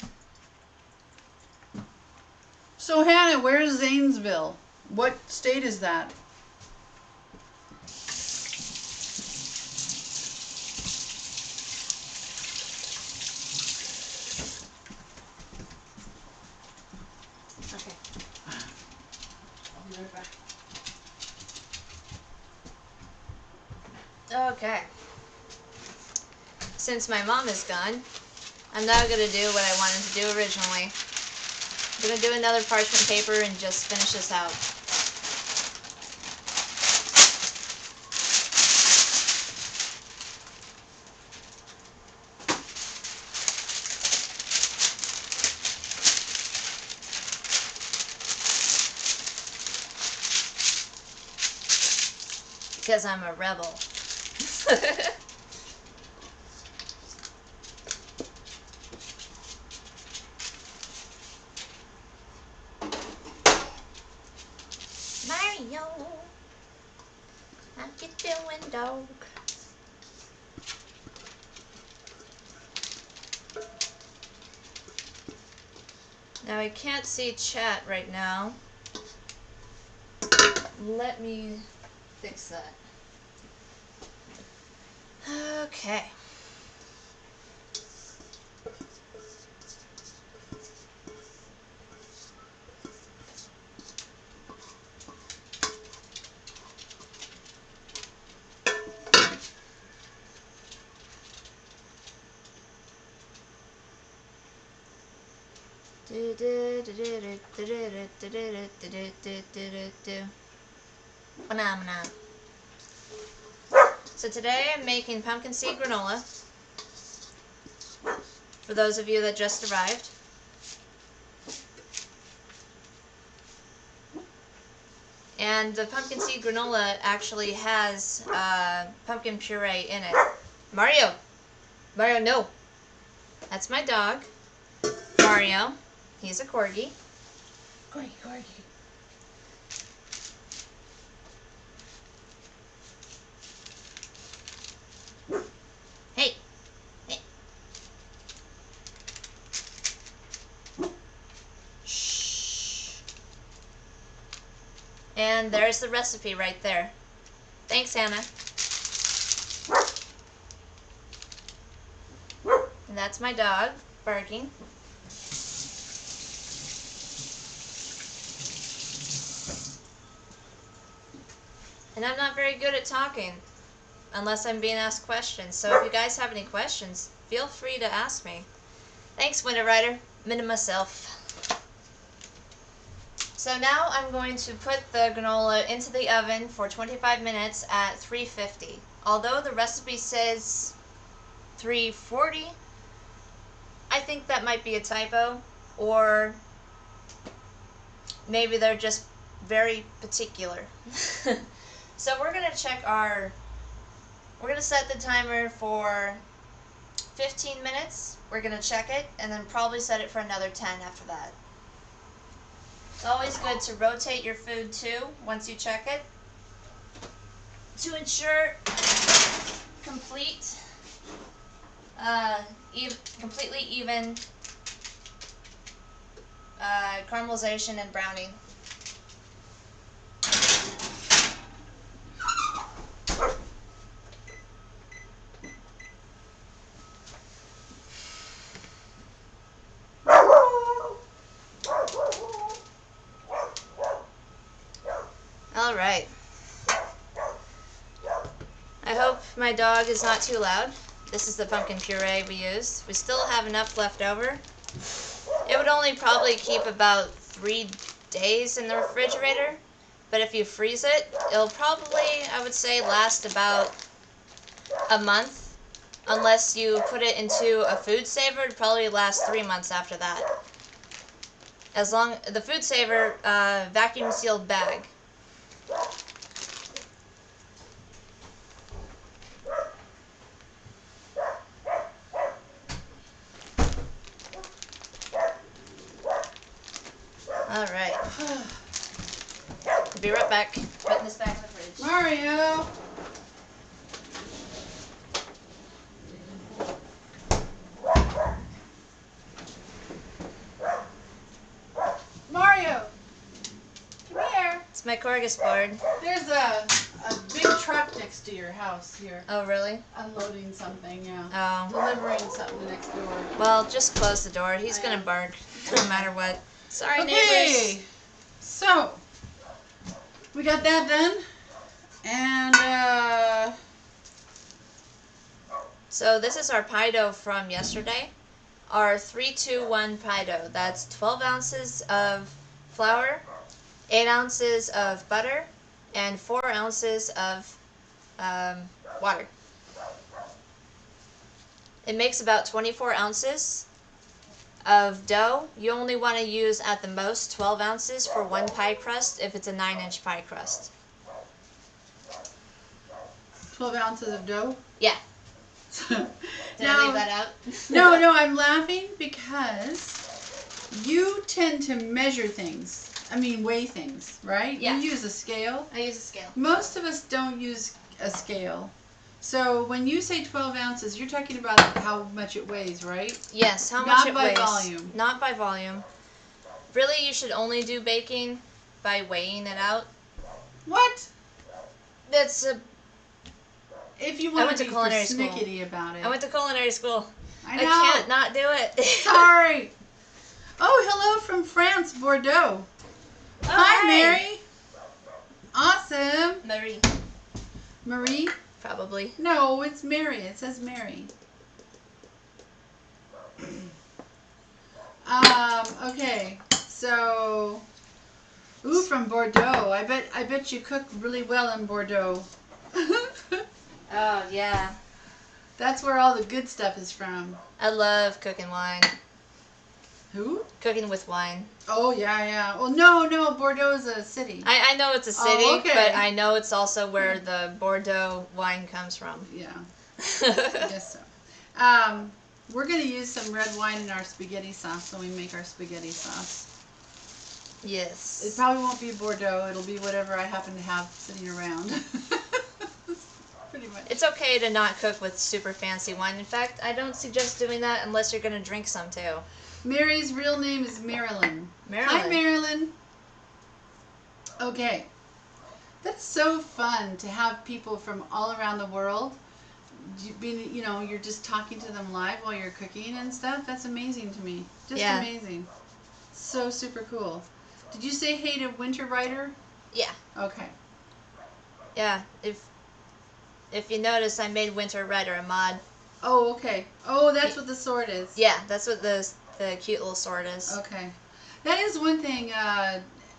So, Hannah, where's Zanesville? What state is that? Okay. I'll be right back. Okay. Since my mom is gone, I'm now going to do what I wanted to do originally. I'm going to do another parchment paper and just finish this out. Because I'm a rebel. Mario, how you doing, dog? Now I can't see chat right now. Let me fix that. Okay. Phenomena. So today I'm making pumpkin seed granola. For those of you that just arrived. And the pumpkin seed granola actually has pumpkin puree in it. Mario! Mario, no! That's my dog. Mario. He's a corgi. Corgi. Hey! Hey! Shh! And there's the recipe right there. Thanks, Hannah. And that's my dog, barking. And I'm not very good at talking, unless I'm being asked questions. So if you guys have any questions, feel free to ask me. Thanks, Winter Rider. Minima Self. So now I'm going to put the granola into the oven for 25 minutes at 350. Although the recipe says 340, I think that might be a typo, or maybe they're just very particular. So we're going to we're going to set the timer for 15 minutes. We're going to check it, and then probably set it for another 10 after that. It's always good to rotate your food too, once you check it, to ensure completely even caramelization and browning. All right. I hope my dog is not too loud. This is the pumpkin puree we used. We still have enough left over. It would only probably keep about 3 days in the refrigerator, but if you freeze it, it'll probably, I would say, last about a month. Unless you put it into a food saver, it'd probably last 3 months after that. As long the food saver vacuum sealed bag. All right. I'll be right back. Putting this back in the fridge. Mario! Mario! Come here! It's my Corgus board. There's a big truck next to your house here. Oh, really? Unloading something, yeah. Oh. Delivering something next door. Well, just close the door. He's I gonna am. bark no matter what. Sorry, neighbors. Okay, so we got that done, and So this is our pie dough from yesterday. Our 3-2-1 pie dough. That's 12 ounces of flour, 8 ounces of butter, and 4 ounces of water. It makes about 24 ounces of dough. You only want to use at the most 12 ounces for one pie crust if it's a 9-inch pie crust. 12 ounces of dough. Yeah. Did Did I leave that out? No, I'm laughing because you tend to measure things. I mean, weigh things, right? Yeah. You use a scale. I use a scale. Most of us don't use a scale. So when you say 12 ounces, you're talking about how much it weighs, right? Yes, how Not much it by weighs. volume. Not by volume. Really, you should only do baking by weighing it out. What? That's a. If you I want went to to be culinary school. persnickety about it. I went to culinary school. I know. can't not do it. Sorry. Oh, hello from France, Bordeaux. Hi, Mary. Awesome. Marie. Marie? Probably. No, it's Mary. It says Mary. Okay. So, ooh, from Bordeaux. I bet you cook really well in Bordeaux. Oh, yeah. That's where all the good stuff is from. I love cooking wine. Who? Cooking with wine. Oh, yeah. Well, no, Bordeaux is a city. I know it's a city, Oh, okay. but I know it's also where the Bordeaux wine comes from. Yeah, I guess so. We're going to use some red wine in our spaghetti sauce when we make our spaghetti sauce. Yes. It probably won't be Bordeaux. It'll be whatever I happen to have sitting around. Pretty much. It's okay to not cook with super fancy wine. In fact, I don't suggest doing that unless you're going to drink some too. Mary's real name is Marilyn. Marilyn. Hi, Marilyn. Okay. That's so fun to have people from all around the world. You're just talking to them live while you're cooking and stuff. That's amazing to me. Just Yeah. amazing. So super cool. Did you say hey to Winter Rider? Yeah. Okay. Yeah. If you notice, I made Winter Rider a mod. Oh, okay. Oh, that's what the sword is. Yeah, that's what the cute little sword is. Okay. That is one thing.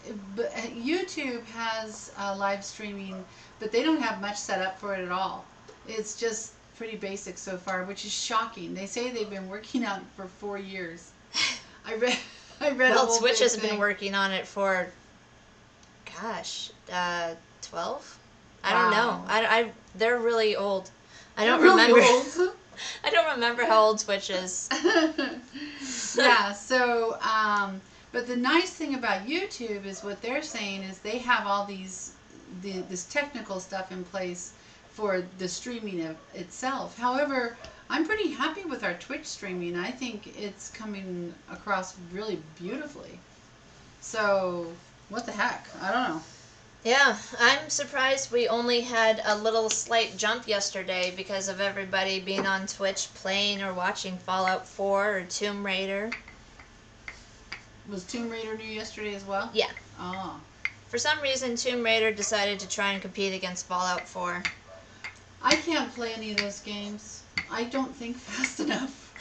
YouTube has live streaming, but they don't have much set up for it at all. It's just pretty basic so far, which is shocking. They say they've been working on it for 4 years. I read a Well, whole Twitch big has been thing. working on it for, 12? I don't know. Wow. They're really old. I don't They're really remember. old. I don't remember how old Twitch is. Yeah, so, but the nice thing about YouTube is what they're saying is they have all this technical stuff in place for the streaming itself. However, I'm pretty happy with our Twitch streaming. I think it's coming across really beautifully. So, what the heck? I don't know. Yeah, I'm surprised we only had a little slight jump yesterday because of everybody being on Twitch playing or watching Fallout 4 or Tomb Raider. Was Tomb Raider new yesterday as well? Yeah. Oh. For some reason, Tomb Raider decided to try and compete against Fallout 4. I can't play any of those games. I don't think fast enough.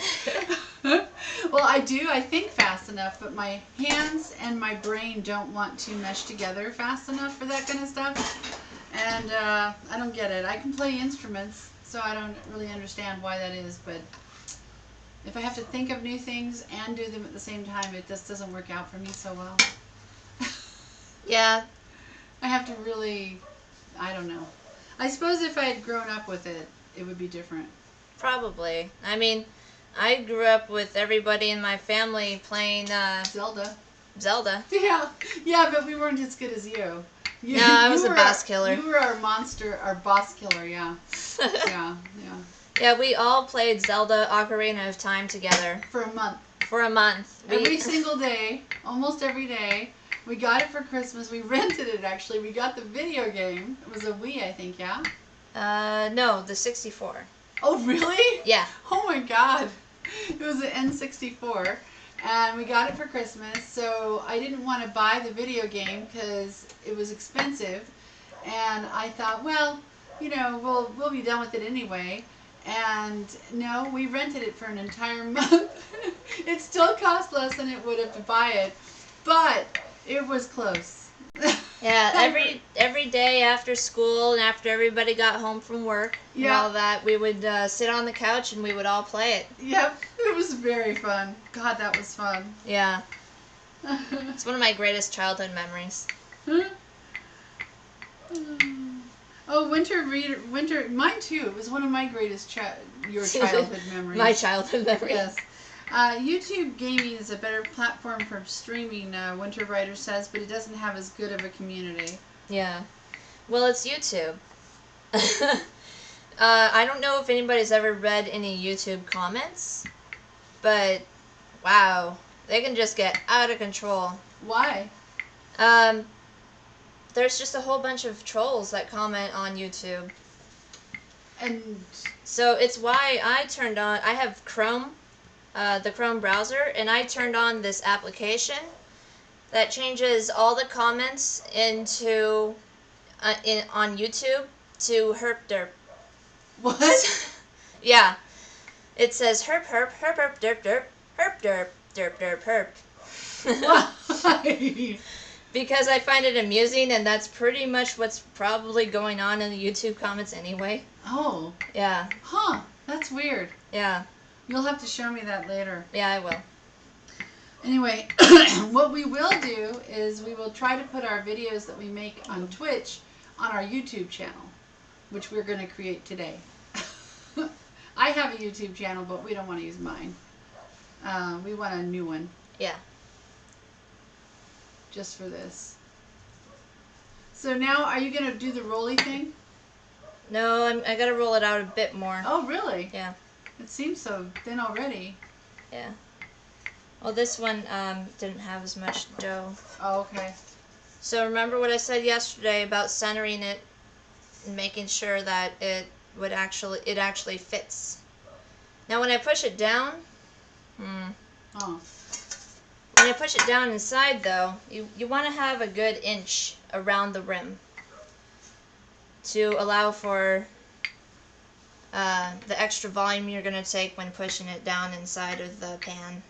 Well, I do. I think fast enough, but my hands and my brain don't want to mesh together fast enough for that kind of stuff. And I don't get it. I can play instruments, so I don't really understand why that is. But if I have to think of new things and do them at the same time, it just doesn't work out for me so well. Yeah. I have to really, I don't know. I suppose if I had grown up with it, it would be different. Probably. I mean, I grew up with everybody in my family playing Zelda. Zelda. Yeah, but we weren't as good as you. No, I was a boss killer. You were our monster, our boss killer, yeah. Yeah. Yeah, we all played Zelda Ocarina of Time together. For a month. For a month. Every single day, almost every day. We got it for Christmas. We rented it, actually. We got the video game. It was a Wii, I think, yeah? No, the 64. Oh, really? Yeah. Oh, my God. It was an N64. And we got it for Christmas, so I didn't want to buy the video game because it was expensive. And I thought, well, you know, we'll be done with it anyway. And no, we rented it for an entire month. It still cost less than it would have to buy it, but it was close. Yeah, every day after school and after everybody got home from work and all that, we would sit on the couch and we would all play it. Yep, it was very fun. God, that was fun. Yeah. It's one of my greatest childhood memories. Oh, winter, mine too. It was one of my greatest your childhood memories. My childhood memories. Yes. YouTube gaming is a better platform for streaming, Winter Rider says, but it doesn't have as good of a community. Yeah. Well, it's YouTube. I don't know if anybody's ever read any YouTube comments, but wow, they can just get out of control. Why? There's just a whole bunch of trolls that comment on YouTube. And so it's why I have Chrome, the Chrome browser, and I turned on this application that changes all the comments into on YouTube to herp derp. What? Yeah. It says herp herp herp herp derp derp herp derp derp derp herp. Why? Because I find it amusing, and that's pretty much what's probably going on in the YouTube comments anyway. Oh. Yeah. Huh. That's weird. Yeah. You'll have to show me that later. Yeah, I will. Anyway, what we will do is we will try to put our videos that we make on Twitch on our YouTube channel, which we're going to create today. I have a YouTube channel, but we don't want to use mine. We want a new one. Yeah. Just for this. So now, are you going to do the rolly thing? No, I got to roll it out a bit more. Oh, really? Yeah. It seems so thin already. Yeah. Well, this one didn't have as much dough. Oh, okay. So remember what I said yesterday about centering it and making sure that it actually fits. Now when I push it down, Oh. When you push it down inside, though, you want to have a good inch around the rim to allow for the extra volume you're going to take when pushing it down inside of the pan.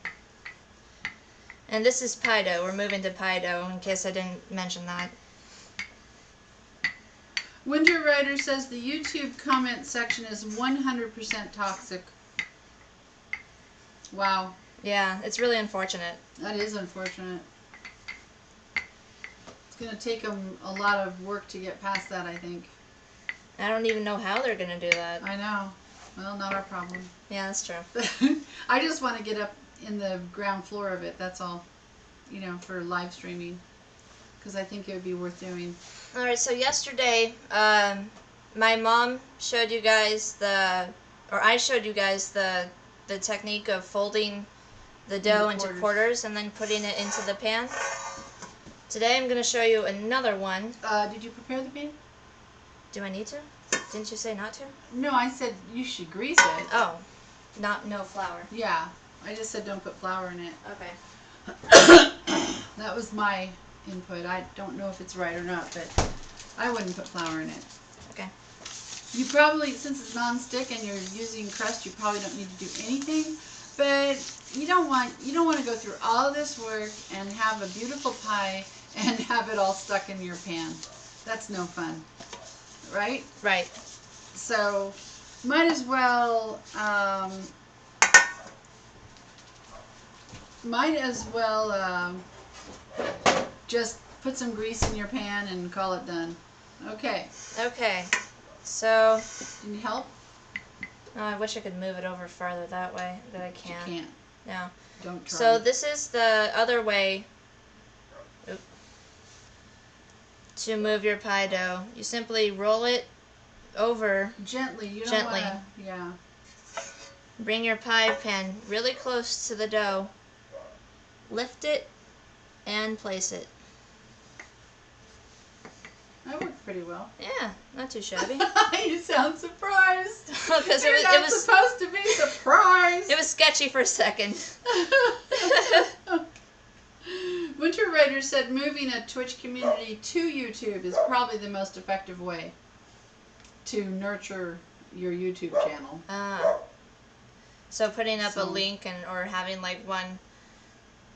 And this is pie dough. We're moving to pie dough, in case I didn't mention that. Winter Rider says the YouTube comment section is 100% toxic. Wow. Yeah, it's really unfortunate. That is unfortunate. It's going to take them a lot of work to get past that, I think. I don't even know how they're going to do that. I know. Well, not our problem. Yeah, that's true. I just want to get up in the ground floor of it, that's all. You know, for live streaming. Because I think it would be worth doing. Alright, so yesterday, my mom showed you guys I showed you guys the technique of folding the dough into quarters and then putting it into the pan. Today I'm going to show you another one. Did you prepare the pan? Do I need to? Didn't you say not to? No, I said you should grease it. Oh, no flour. Yeah, I just said don't put flour in it. Okay. That was my input. I don't know if it's right or not, but I wouldn't put flour in it. Okay. You probably, since it's non-stick and you're using crust, you probably don't need to do anything. But you don't want to go through all of this work and have a beautiful pie and have it all stuck in your pan. That's no fun, right? Right. So might as well just put some grease in your pan and call it done. Okay. Okay. So. Can you help? Oh, I wish I could move it over farther that way, but I You can't. can't. No. Don't try. So this is the other way to move your pie dough. You simply roll it over Gently. You don't Gently. want to. Yeah. Bring your pie pan really close to the dough, lift it, and place it. That worked pretty well. Yeah, not too shabby. You sound surprised. Because You're not supposed to be surprised. It was sketchy for a second. Winter Rider said moving a Twitch community to YouTube is probably the most effective way to nurture your YouTube channel. So putting up So- a link or having like one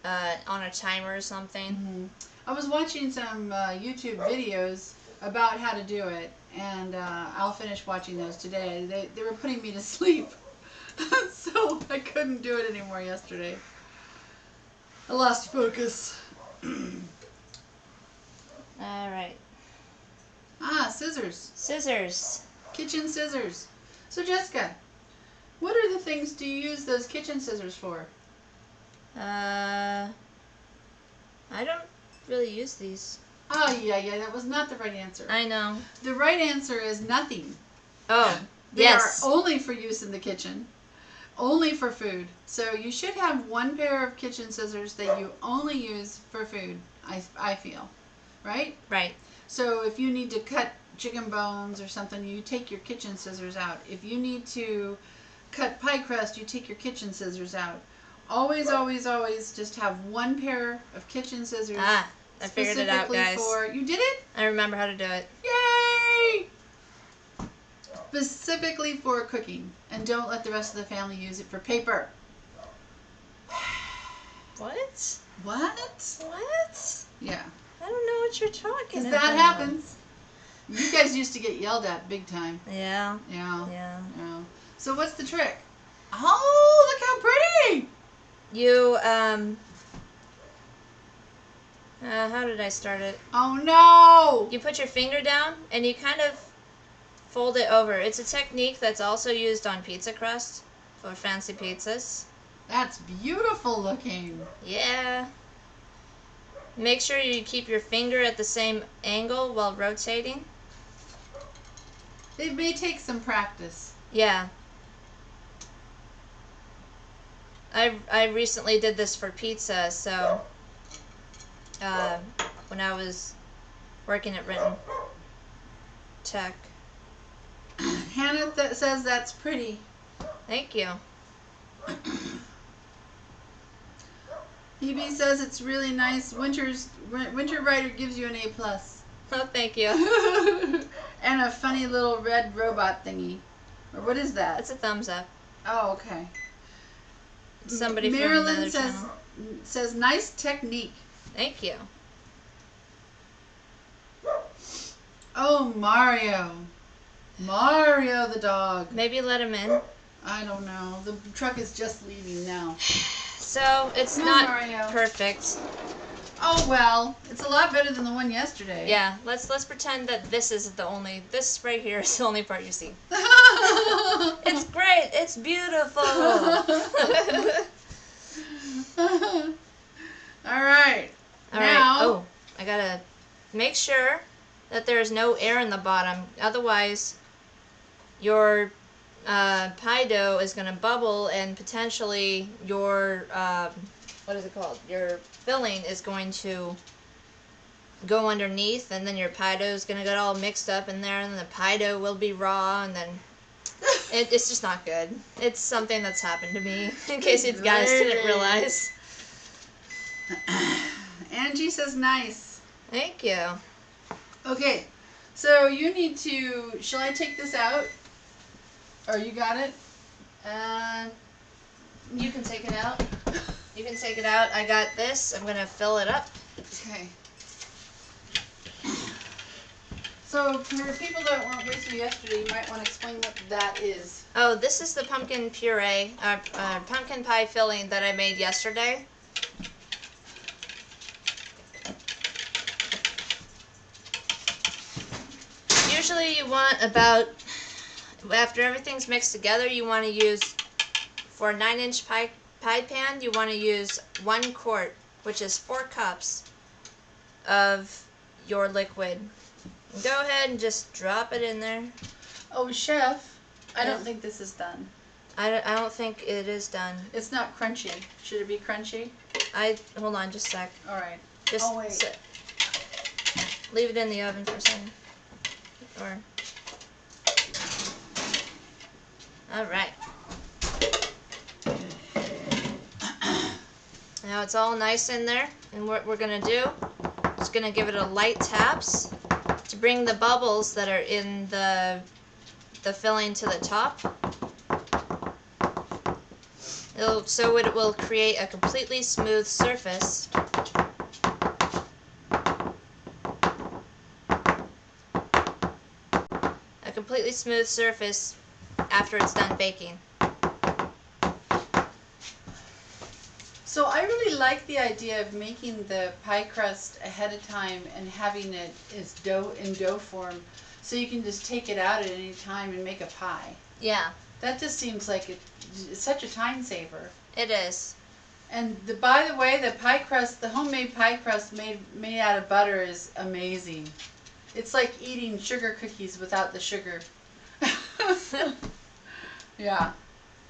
on a timer or something. Mm-hmm. I was watching some YouTube videos about how to do it, and I'll finish watching those today. They were putting me to sleep, so I couldn't do it anymore yesterday. I lost focus. All right. Scissors. Scissors. Kitchen scissors. So Jessica, what are the things do you use those kitchen scissors for? I don't really use these. Oh, yeah, that was not the right answer. I know. The right answer is nothing. Oh, They yes. are only for use in the kitchen. Only for food. So you should have one pair of kitchen scissors that you only use for food, I feel. Right? Right. So if you need to cut chicken bones or something, you take your kitchen scissors out. If you need to cut pie crust, you take your kitchen scissors out. Always, always, always just have one pair of kitchen scissors. I figured it out, guys. You did it? I remember how to do it. Yay! Specifically for cooking. And don't let the rest of the family use it for paper. What? What? What? Yeah. I don't know what you're talking Because about. that happens. You guys used to get yelled at big time. Yeah. Yeah. Yeah. Yeah. So what's the trick? Oh, look how pretty! You, how did I start it? Oh no! You put your finger down and you kind of fold it over. It's a technique that's also used on pizza crust for fancy pizzas. That's beautiful looking. Yeah. Make sure you keep your finger at the same angle while rotating. It may take some practice. Yeah. I recently did this for pizza, so when I was working at Renton Tech. Hannah says that's pretty. Thank you. Hebe says it's really nice. Winter Rider gives you an A+. Oh, thank you. And a funny little red robot thingy. Or what is that? That's a thumbs up. Oh, okay. Somebody from Marilyn another channel. says nice technique. Thank you. Oh, Mario. Mario the dog. Maybe let him in. I don't know. The truck is just leaving now. So it's No, not Mario. perfect. Oh well, it's a lot better than the one yesterday. Yeah, let's pretend that this right here is the only part you see. It's great. It's beautiful. All right. All Now- right. Oh, I gotta make sure that there's no air in the bottom. Otherwise, your pie dough is gonna bubble, and potentially your what is it called? Your filling is going to go underneath, and then your pie dough is gonna get all mixed up in there, and then the pie dough will be raw, and then it's just not good. It's something that's happened to me, in case you guys didn't realize. Angie says nice. Thank you. Okay, so you need to. Shall I take this out? Or you got it? You can take it out. You can take it out. I got this. I'm gonna fill it up. Okay. So for people that weren't with you yesterday, you might want to explain what that is. Oh, this is the pumpkin puree, pumpkin pie filling that I made yesterday. Usually you want about, after everything's mixed together, you want to use, for a 9-inch pie pan, you want to use 1 quart, which is 4 cups of your liquid. Go ahead and just drop it in there. Oh, chef, I Yeah. don't think this is done. I don't think it is done. It's not crunchy. Should it be crunchy? Hold on just a sec. All right. Just Oh, wait. leave it in the oven for a second. Or, all right. Now it's all nice in there, and what we're gonna do is gonna give it a light taps to bring the bubbles that are in the filling to the top. So it will create a completely smooth surface. A completely smooth surface after it's done baking. So I really like the idea of making the pie crust ahead of time and having it as dough form, so you can just take it out at any time and make a pie. Yeah, That just seems like it's such a time saver. it is. And by the way, the pie crust, the homemade pie crust made out of butter is amazing. It's like eating sugar cookies without the sugar. Yeah,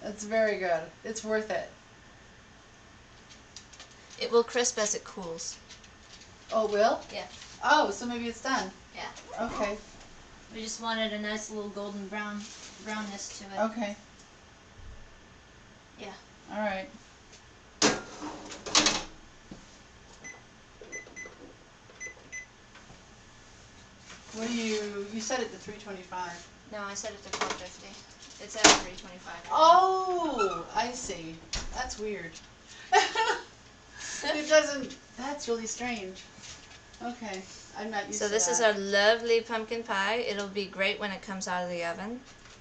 it's very good. It's worth it. It will crisp as it cools. Oh, it will? Yeah. Oh, so maybe it's done. Yeah. Okay. We just wanted a nice little golden brownness to it. Okay. Yeah. All right. What do you set it to 325? No, I set it to 450. It's at 325. Oh, I see. That's weird. It doesn't. That's really strange. Okay, I'm not used So to this that. is our lovely pumpkin pie. It'll be great when it comes out of the oven.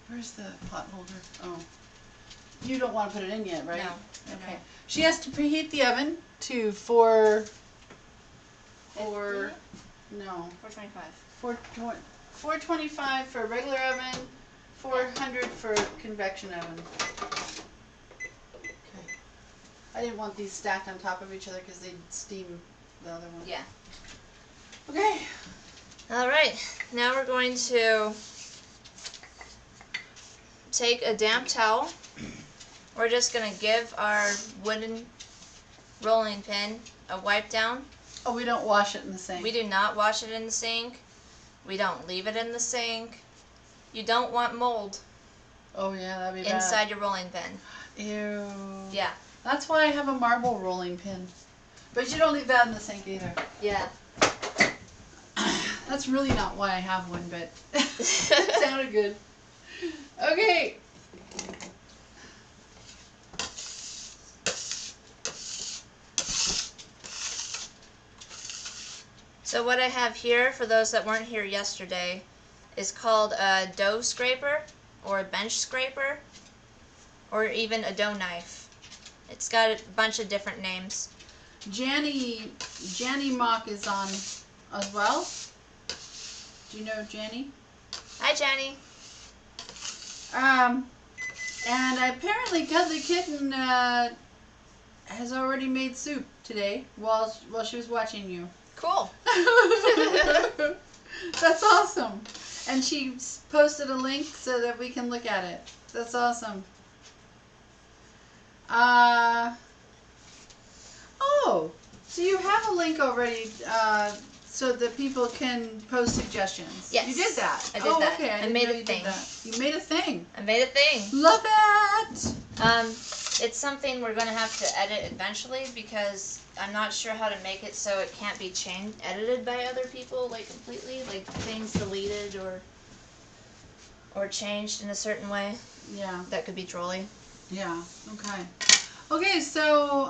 Where's the pot holder? Oh, you don't want to put it in yet, right? No. Okay. No. She has to preheat the oven to 425 for a regular oven, 400 for a convection oven. Okay. I didn't want these stacked on top of each other because they'd steam the other one. Yeah. Okay. All right. Now we're going to take a damp towel. We're just going to give our wooden rolling pin a wipe down. Oh, we don't wash it in the sink. We do not wash it in the sink. We don't leave it in the sink. You don't want mold Oh yeah, that'd be bad. inside your rolling pin. Ew. Yeah. That's why I have a marble rolling pin. But you don't leave that in the sink either. Yeah. That's really not why I have one, but it sounded good. Okay. So what I have here, for those that weren't here yesterday, is called a dough scraper, or a bench scraper, or even a dough knife. It's got a bunch of different names. Janny Mock is on as well. Do you know Janny? Hi, Jenny. And apparently Cuddly Kitten has already made soup today while she was watching you. Cool. That's awesome. And she posted a link so that we can look at it. That's awesome. Oh, so you have a link already so that people can post suggestions. Yes. You did that. I did that. Okay. I didn't made know a you thing. did that. You made a thing. I made a thing. Love it. It's something we're going to have to edit eventually because I'm not sure how to make it so it can't be edited by other people, like completely, like things deleted or changed in a certain way. Yeah. That could be trolly. Yeah. Okay. Okay, so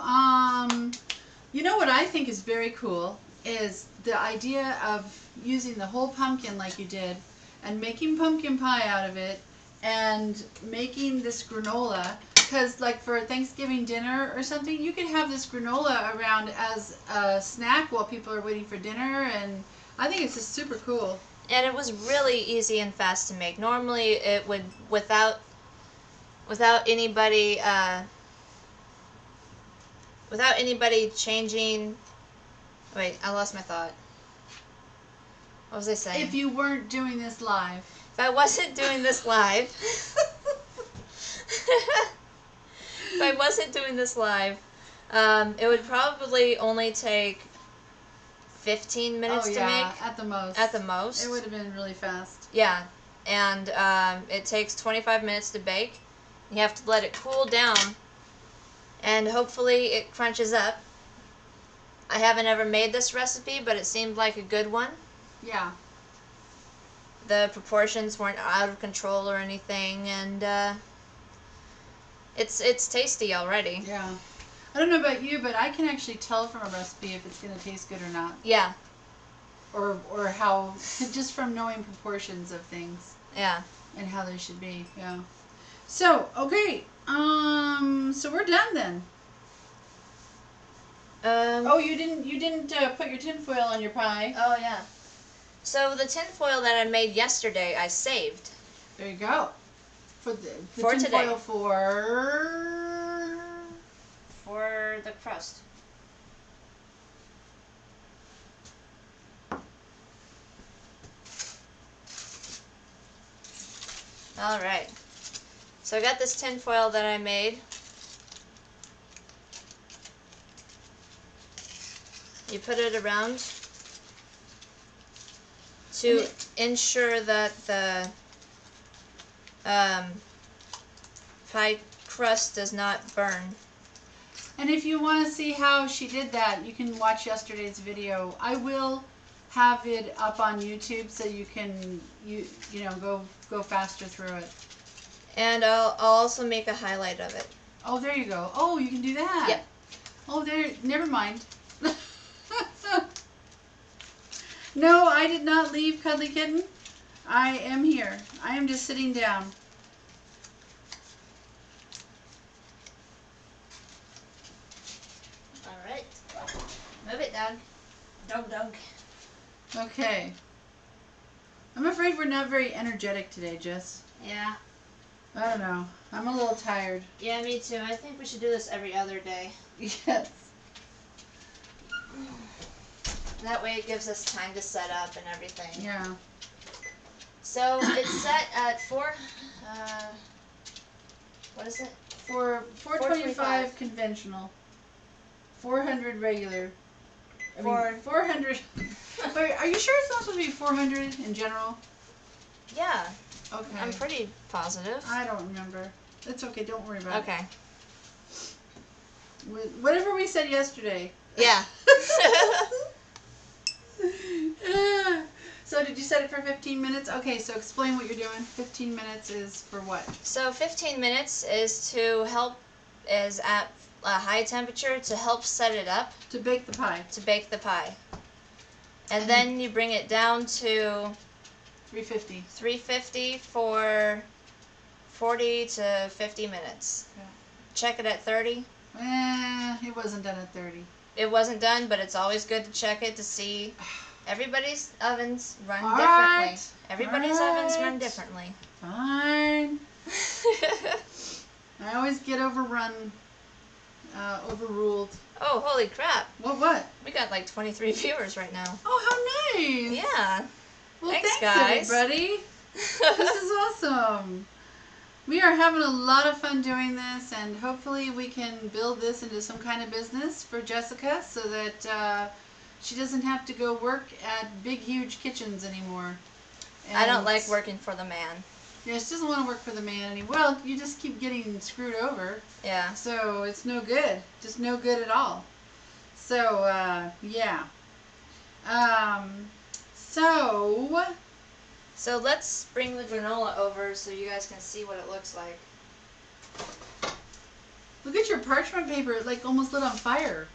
you know what I think is very cool is the idea of using the whole pumpkin like you did and making pumpkin pie out of it and making this granola, because like for Thanksgiving dinner or something, you could have this granola around as a snack while people are waiting for dinner, and I think it's just super cool. And it was really easy and fast to make. Normally it would, without anybody changing. Wait, I lost my thought. What was I saying? If you weren't doing this live. If I wasn't doing this live, it would probably only take 15 minutes to make. At the most. At the most. It would have been really fast. Yeah, and it takes 25 minutes to bake. You have to let it cool down, and hopefully it crunches up. I haven't ever made this recipe, but it seemed like a good one. Yeah. The proportions weren't out of control or anything, and it's tasty already. Yeah. I don't know about you, but I can actually tell from a recipe if it's going to taste good or not. Yeah. Or how, just from knowing proportions of things. Yeah. And how they should be. Yeah. So, okay. So we're done then. Oh, you didn't put your tinfoil on your pie. Oh, yeah. So the tinfoil that I made yesterday, I saved. There you go. For the for tinfoil today. For the crust. Alright. So I got this tinfoil that I made. You put it around to ensure that the pie crust does not burn. And if you want to see how she did that, you can watch yesterday's video. I will have it up on YouTube so you can you know go faster through it. And I'll also make a highlight of it. Oh, there you go. Oh, you can do that. Yep. Oh, there. Never mind. No, I did not leave Cuddly Kitten. I am here. I am just sitting down. Alright. Move it, Doug. Doug. Okay. I'm afraid we're not very energetic today, Jess. Yeah. I don't know. I'm a little tired. Yeah, me too. I think we should do this every other day. Yes. That way it gives us time to set up and everything. Yeah. So it's set at what is it? 425 conventional. 400 regular. I mean, 400. But are you sure it's not supposed to be 400 in general? Yeah. Okay. I'm pretty positive. I don't remember. It's okay. Don't worry about it. Whatever we said yesterday. Yeah. So did you set it for 15 minutes? Okay, so explain what you're doing. 15 minutes is for what? So 15 minutes is at a high temperature to help set it up. To bake the pie. To bake the pie. And then you bring it down to 350. 350 for 40 to 50 minutes. Okay. Check it at 30. It wasn't done at 30. It wasn't done, but it's always good to check it to see. Everybody's ovens run All differently. right. Everybody's ovens run differently. Fine. I always get overrun, overruled. Oh, holy crap. What? We got like 23 viewers right now. Oh, how nice. Yeah. Well, thanks guys. guys. Everybody. This is awesome. We are having a lot of fun doing this, and hopefully we can build this into some kind of business for Jessica so that she doesn't have to go work at big, huge kitchens anymore. I don't like working for the man. Yeah, she doesn't want to work for the man anymore. Well, you just keep getting screwed over. Yeah. So it's no good. Just no good at all. So, yeah. Um, so... So let's bring the granola over so you guys can see what it looks like. Look at your parchment paper. It like almost lit on fire.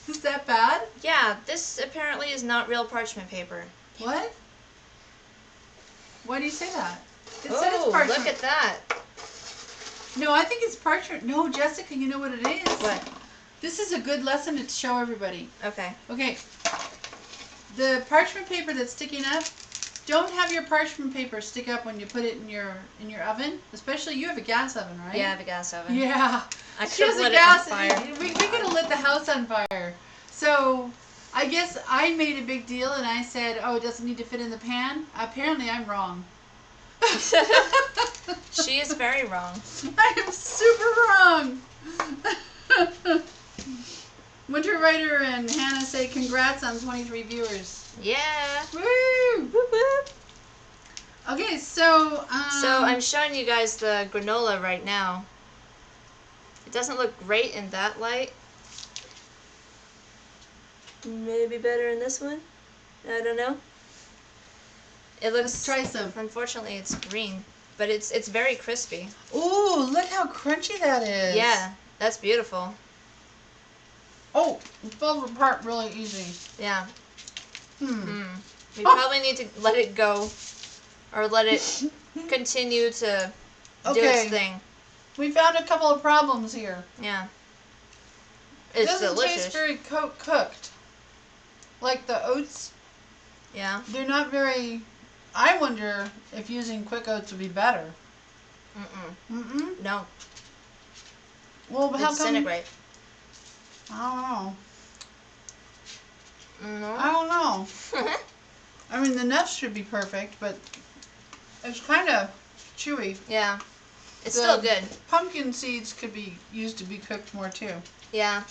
Is that bad? Yeah, this apparently is not real parchment paper. What? Why do you say that? It said it's parchment. Look at that. No, I think it's parchment. No, Jessica, you know what it is? What? This is a good lesson to show everybody. Okay. Okay. The parchment paper that's sticking up, don't have your parchment paper stick up when you put it in your oven. Especially you have a gas oven, right? Yeah, I have a gas oven. Yeah. I She has could a lit gas. it on fire. We could have lit the house on fire. So I guess I made a big deal and I said, oh, it doesn't need to fit in the pan. Apparently I'm wrong. She is very wrong. I am super wrong. Winter Rider and Hannah say congrats on 23 viewers. Yeah. Woo! Whoop, whoop. Okay, so So I'm showing you guys the granola right now. It doesn't look great in that light. Maybe better in this one. I don't know. It looks. Let's try some. Unfortunately, it's green, but it's very crispy. Ooh, look how crunchy that is. Yeah, that's beautiful. Oh, it falls apart really easy. Yeah. Hmm. We probably need to let it go, or let it continue to do its thing. We found a couple of problems here. Yeah. It It's doesn't delicious. taste very cooked. Like the oats, Yeah. they're not very... I wonder if using quick oats would be better. Mm-mm. No. Well, They how come... disintegrate. I No. don't know. I mean, the nuts should be perfect, but it's kind of chewy. Yeah. It's The still good. Pumpkin seeds could be used to be cooked more too. Yeah.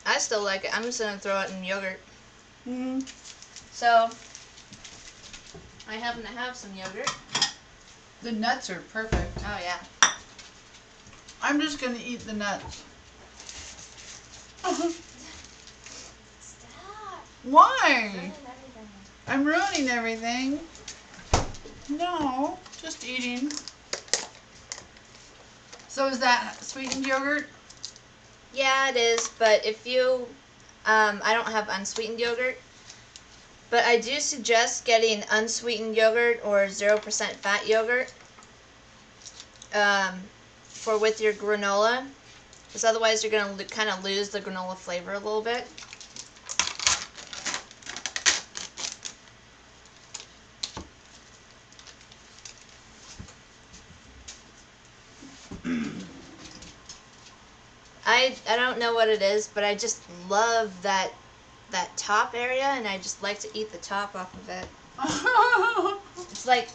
I still like it. I'm just gonna throw it in yogurt. Mm-hmm. So, I happen to have some yogurt. The nuts are perfect. Oh yeah. I'm just gonna eat the nuts. Stop. Why? I'm ruining everything. No, just eating. So is that sweetened yogurt? Yeah, it is. But if you, I don't have unsweetened yogurt. But I do suggest getting unsweetened yogurt or 0% fat yogurt for with your granola. Because otherwise you're going to kind of lose the granola flavor a little bit. I don't know what it is, but I just love that top area, and I just like to eat the top off of it. It's like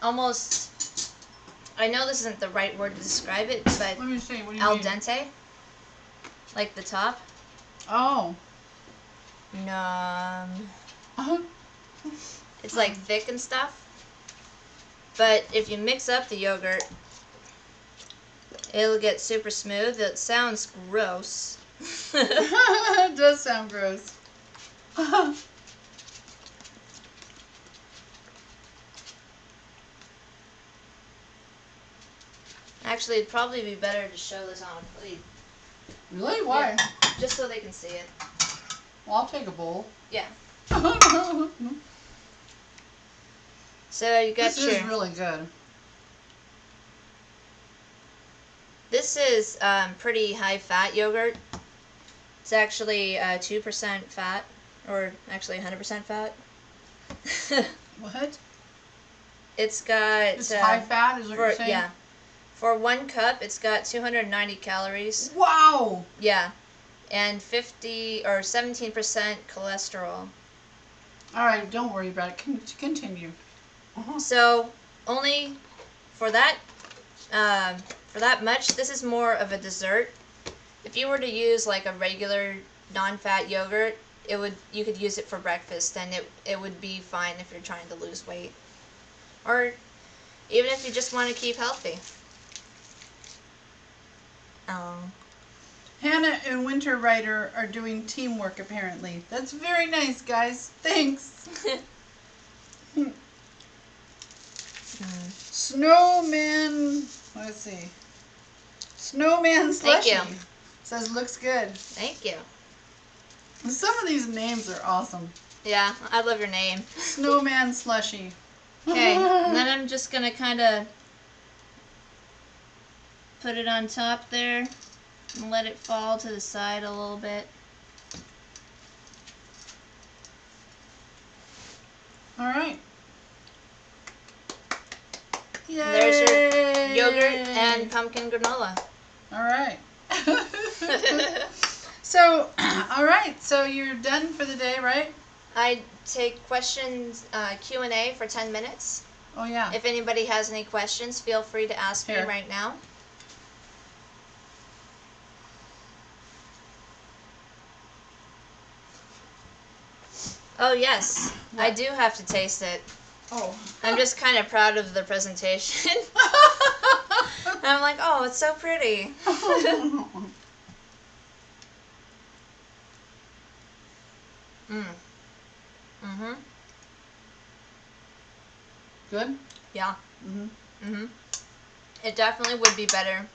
almost, I know this isn't the right word to describe it, but Let me see. What do you al mean? dente, like the top. Oh. It's like thick and stuff. But if you mix up the yogurt, it'll get super smooth. It sounds gross. It does sound gross. Actually, it'd probably be better to show this on a plate. Really? Why? Yeah, just so they can see it. Well, I'll take a bowl. Yeah. So you got This your. is really good. This is pretty high fat yogurt. It's actually 2% fat, or actually 100% fat. What? It's got. It's high fat, is what you're saying? Yeah. For 1 cup, it's got 290 calories. Wow! Yeah. And 50 or 17% cholesterol. Alright, don't worry about it. Continue. So, only for that much, this is more of a dessert. If you were to use like a regular non-fat yogurt, you could use it for breakfast, and it would be fine if you're trying to lose weight, or even if you just want to keep healthy. Hannah and Winter Rider are doing teamwork apparently. That's very nice, guys. Thanks. Snowman, let's see. Snowman Thank Slushy you. says looks good. Thank you. Some of these names are awesome. Yeah, I love your name. Snowman Slushy. Okay, and then I'm just gonna kind of put it on top there and let it fall to the side a little bit. All right. Yay! And there's your yogurt and pumpkin granola. All right. So, all right. So you're done for the day, right? I take questions, Q&A for 10 minutes. Oh yeah. If anybody has any questions, feel free to ask Here. me right now. Oh yes, I What? do have to taste it. Oh. I'm just kind of proud of the presentation. I'm like, oh, it's so pretty. Mm-hmm. Good. Yeah. Mhm. Mm-hmm. It definitely would be better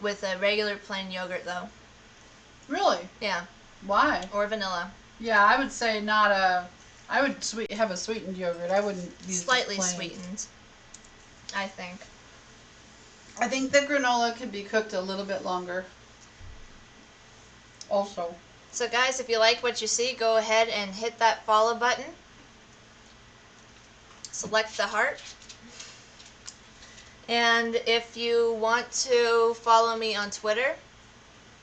with a regular plain yogurt, though. Really? Yeah. Why? Or vanilla. Yeah, I would say not a. I would have a sweetened yogurt. I wouldn't use Slightly plain. sweetened, I think. I think the granola could be cooked a little bit longer. Also. So guys, if you like what you see, go ahead and hit that follow button. Select the heart. And if you want to follow me on Twitter,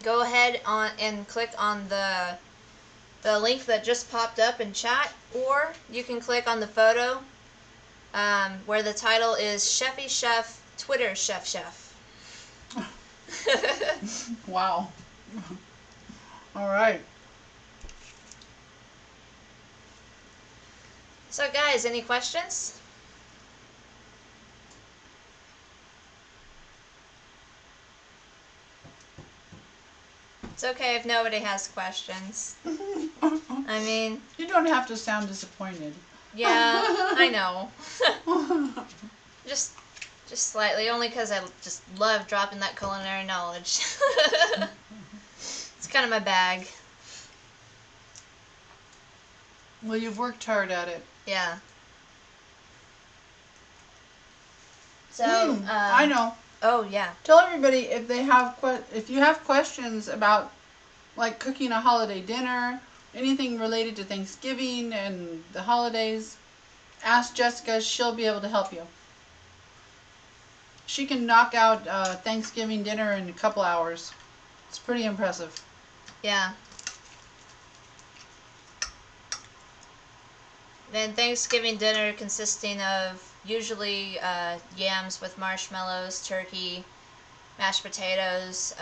go ahead and click on the link that just popped up in chat, or you can click on the photo where the title is Chefy Chef Twitter Chef. Wow. All right. So guys, any questions? It's okay if nobody has questions. I mean, You don't have to sound disappointed. yeah, I know. Just slightly, only because I just love dropping that culinary knowledge. It's kind of my bag. Well, you've worked hard at it. Yeah. So, I know. Oh yeah. Tell everybody if they have if you have questions about like cooking a holiday dinner, anything related to Thanksgiving and the holidays, ask Jessica. She'll be able to help you. She can knock out Thanksgiving dinner in a couple hours. It's pretty impressive. Yeah. Then Thanksgiving dinner consisting of usually yams with marshmallows, turkey, mashed potatoes,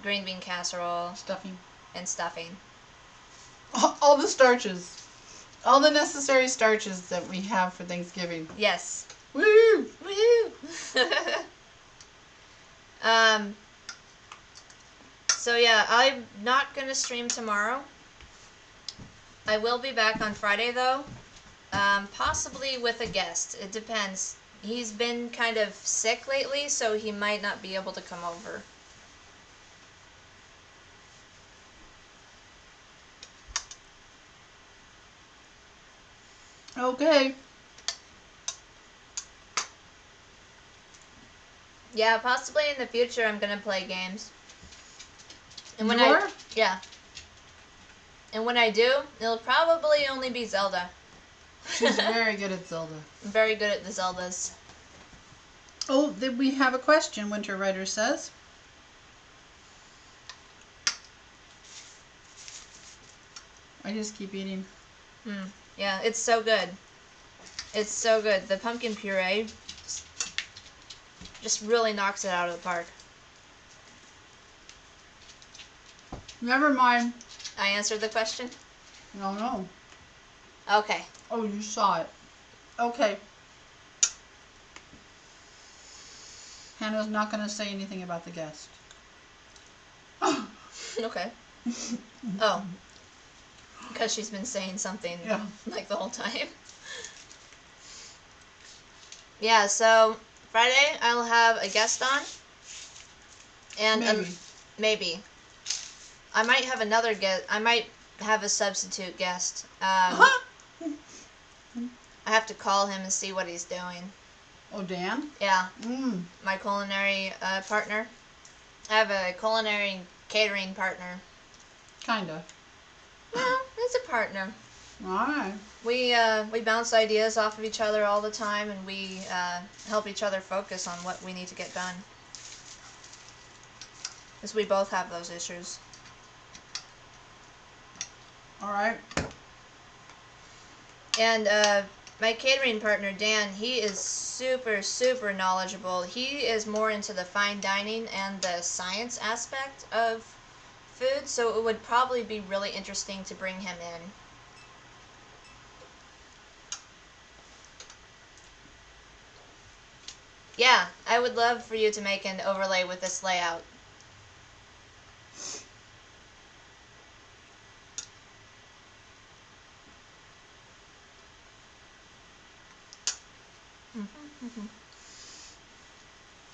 green bean casserole, Stuffing. and stuffing. All the starches. All the necessary starches that we have for Thanksgiving. Yes. Woo! Woohoo! So yeah, I'm not gonna stream tomorrow. I will be back on Friday though, possibly with a guest. It depends. He's been kind of sick lately, so he might not be able to come over. Okay. Yeah, possibly in the future I'm gonna play games. And when You are? yeah. And when I do, it'll probably only be Zelda. She's very good at Zelda. I'm very good at the Zeldas. Oh, then we have a question, Winter Rider says. I just keep eating. Yeah, it's so good. It's so good. The pumpkin puree just really knocks it out of the park. Never mind. I answered the question? No, no. Okay. Oh, you saw it. Okay. Hannah's not going to say anything about the guest. Okay. Oh. Because she's been saying something Yeah. like the whole time. Yeah, so Friday I'll have a guest on. And Maybe. maybe. I might have another guest. I might have a substitute guest. I have to call him and see what he's doing. Oh, Dan? Yeah, Mm. my culinary partner. I have a culinary catering partner. Kinda. Well, it's a partner. Alright. We bounce ideas off of each other all the time, and we help each other focus on what we need to get done. Because we both have those issues. Alright. And my catering partner, Dan, he is super, super knowledgeable. He is more into the fine dining and the science aspect of food, so it would probably be really interesting to bring him in. Yeah, I would love for you to make an overlay with this layout.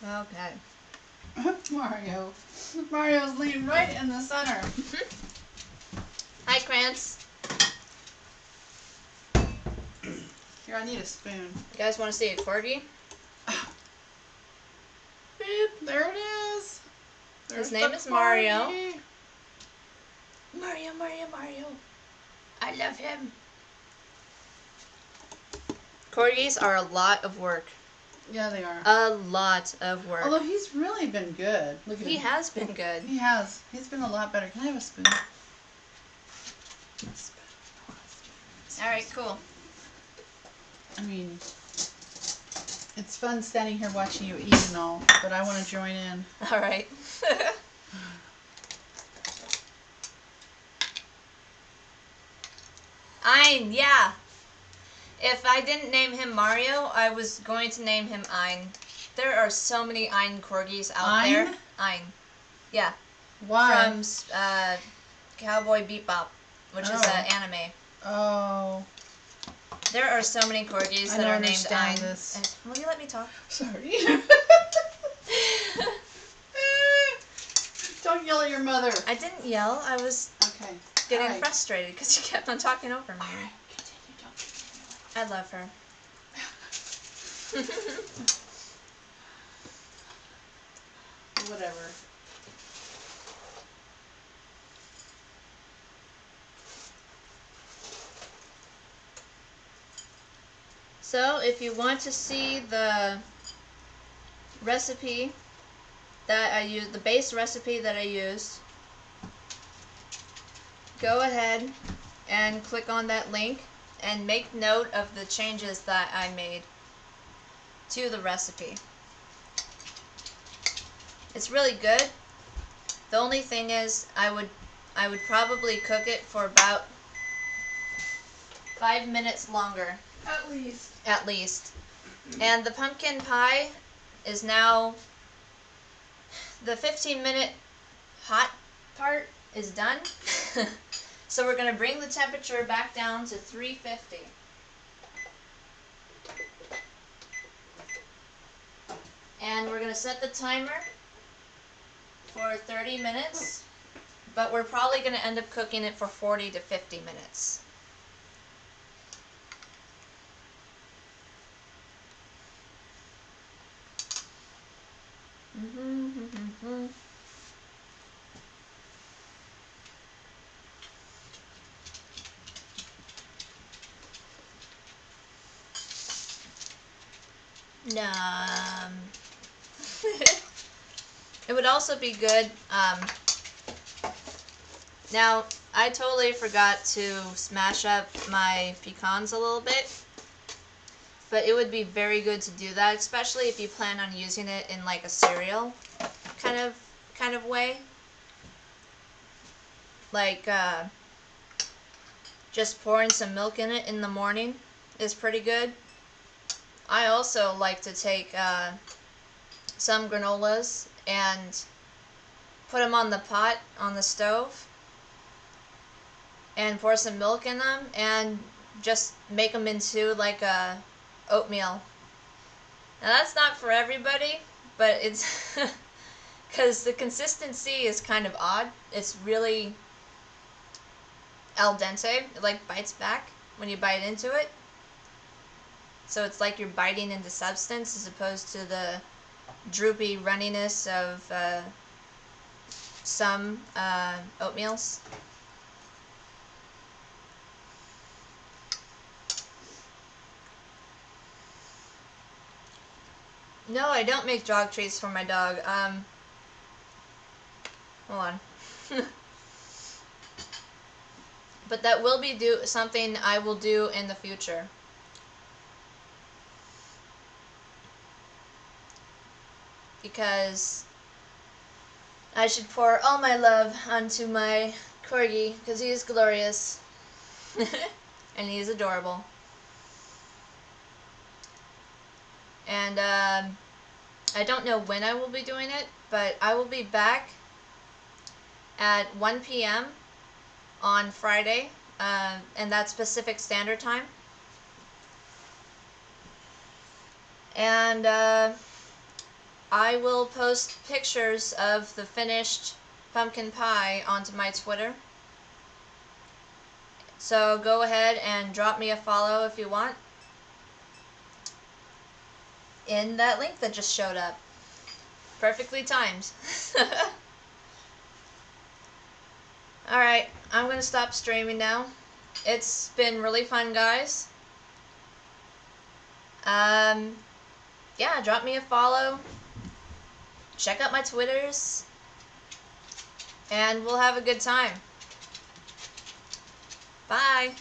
Okay. Mario. Mario's leaning right in the center. Hi, Krantz. Here, I need a spoon. You guys want to see a corgi? Beep, there it is. There's His name the is Mario. corgi. Mario, Mario, Mario. I love him. Corgis are a lot of work. Yeah, they are. A lot of work. Although he's really been good. Look at He him. has been good. He has. He's been a lot better. Can I have a spoon? Alright, cool. I mean, it's fun standing here watching you eat and all, but I want to join in. Alright. Ein, yeah. If I didn't name him Mario, I was going to name him Ein. There are so many Ein corgis out there. Ein? Ein. Yeah. Why? From Cowboy Bebop, which is an anime. Oh. There are so many corgis I that don't are named understand Ein. this. Will you let me talk? Sorry. Don't yell at your mother. I didn't yell. I was Okay. getting Alright. frustrated because you kept on talking over me. Alright, continue. Don't continue. I love her. Whatever. So, if you want to see the recipe that I used, the base recipe that I used, go ahead and click on that link and make note of the changes that I made to the recipe. It's really good. The only thing is I would probably cook it for about 5 minutes longer. At least. At least. And the pumpkin pie is now, the 15-minute hot part is done. So we're going to bring the temperature back down to 350. And we're going to set the timer for 30 minutes, but we're probably going to end up cooking it for 40 to 50 minutes. It would also be good, now I totally forgot to smash up my pecans a little bit, but it would be very good to do that, especially if you plan on using it in like a cereal kind of way. like just pouring some milk in it in the morning is pretty good. I also like to take some granolas and put them on the pot on the stove and pour some milk in them and just make them into like a oatmeal. Now that's not for everybody, but it's because the consistency is kind of odd. It's really al dente. It like bites back when you bite into it. So it's like you're biting into substance as opposed to the droopy runniness of some oatmeals. No, I don't make dog treats for my dog. Hold on. But that will be something I will do in the future. Because I should pour all my love onto my corgi because he is glorious. And he is adorable. And I don't know when I will be doing it, but I will be back at 1 p.m. on Friday, and that's Pacific Standard Time. And I will post pictures of the finished pumpkin pie onto my Twitter. So go ahead and drop me a follow if you want in that link that just showed up. Perfectly timed. Alright, I'm going to stop streaming now. It's been really fun, guys. Yeah, drop me a follow. Check out my Twitters. And we'll have a good time. Bye.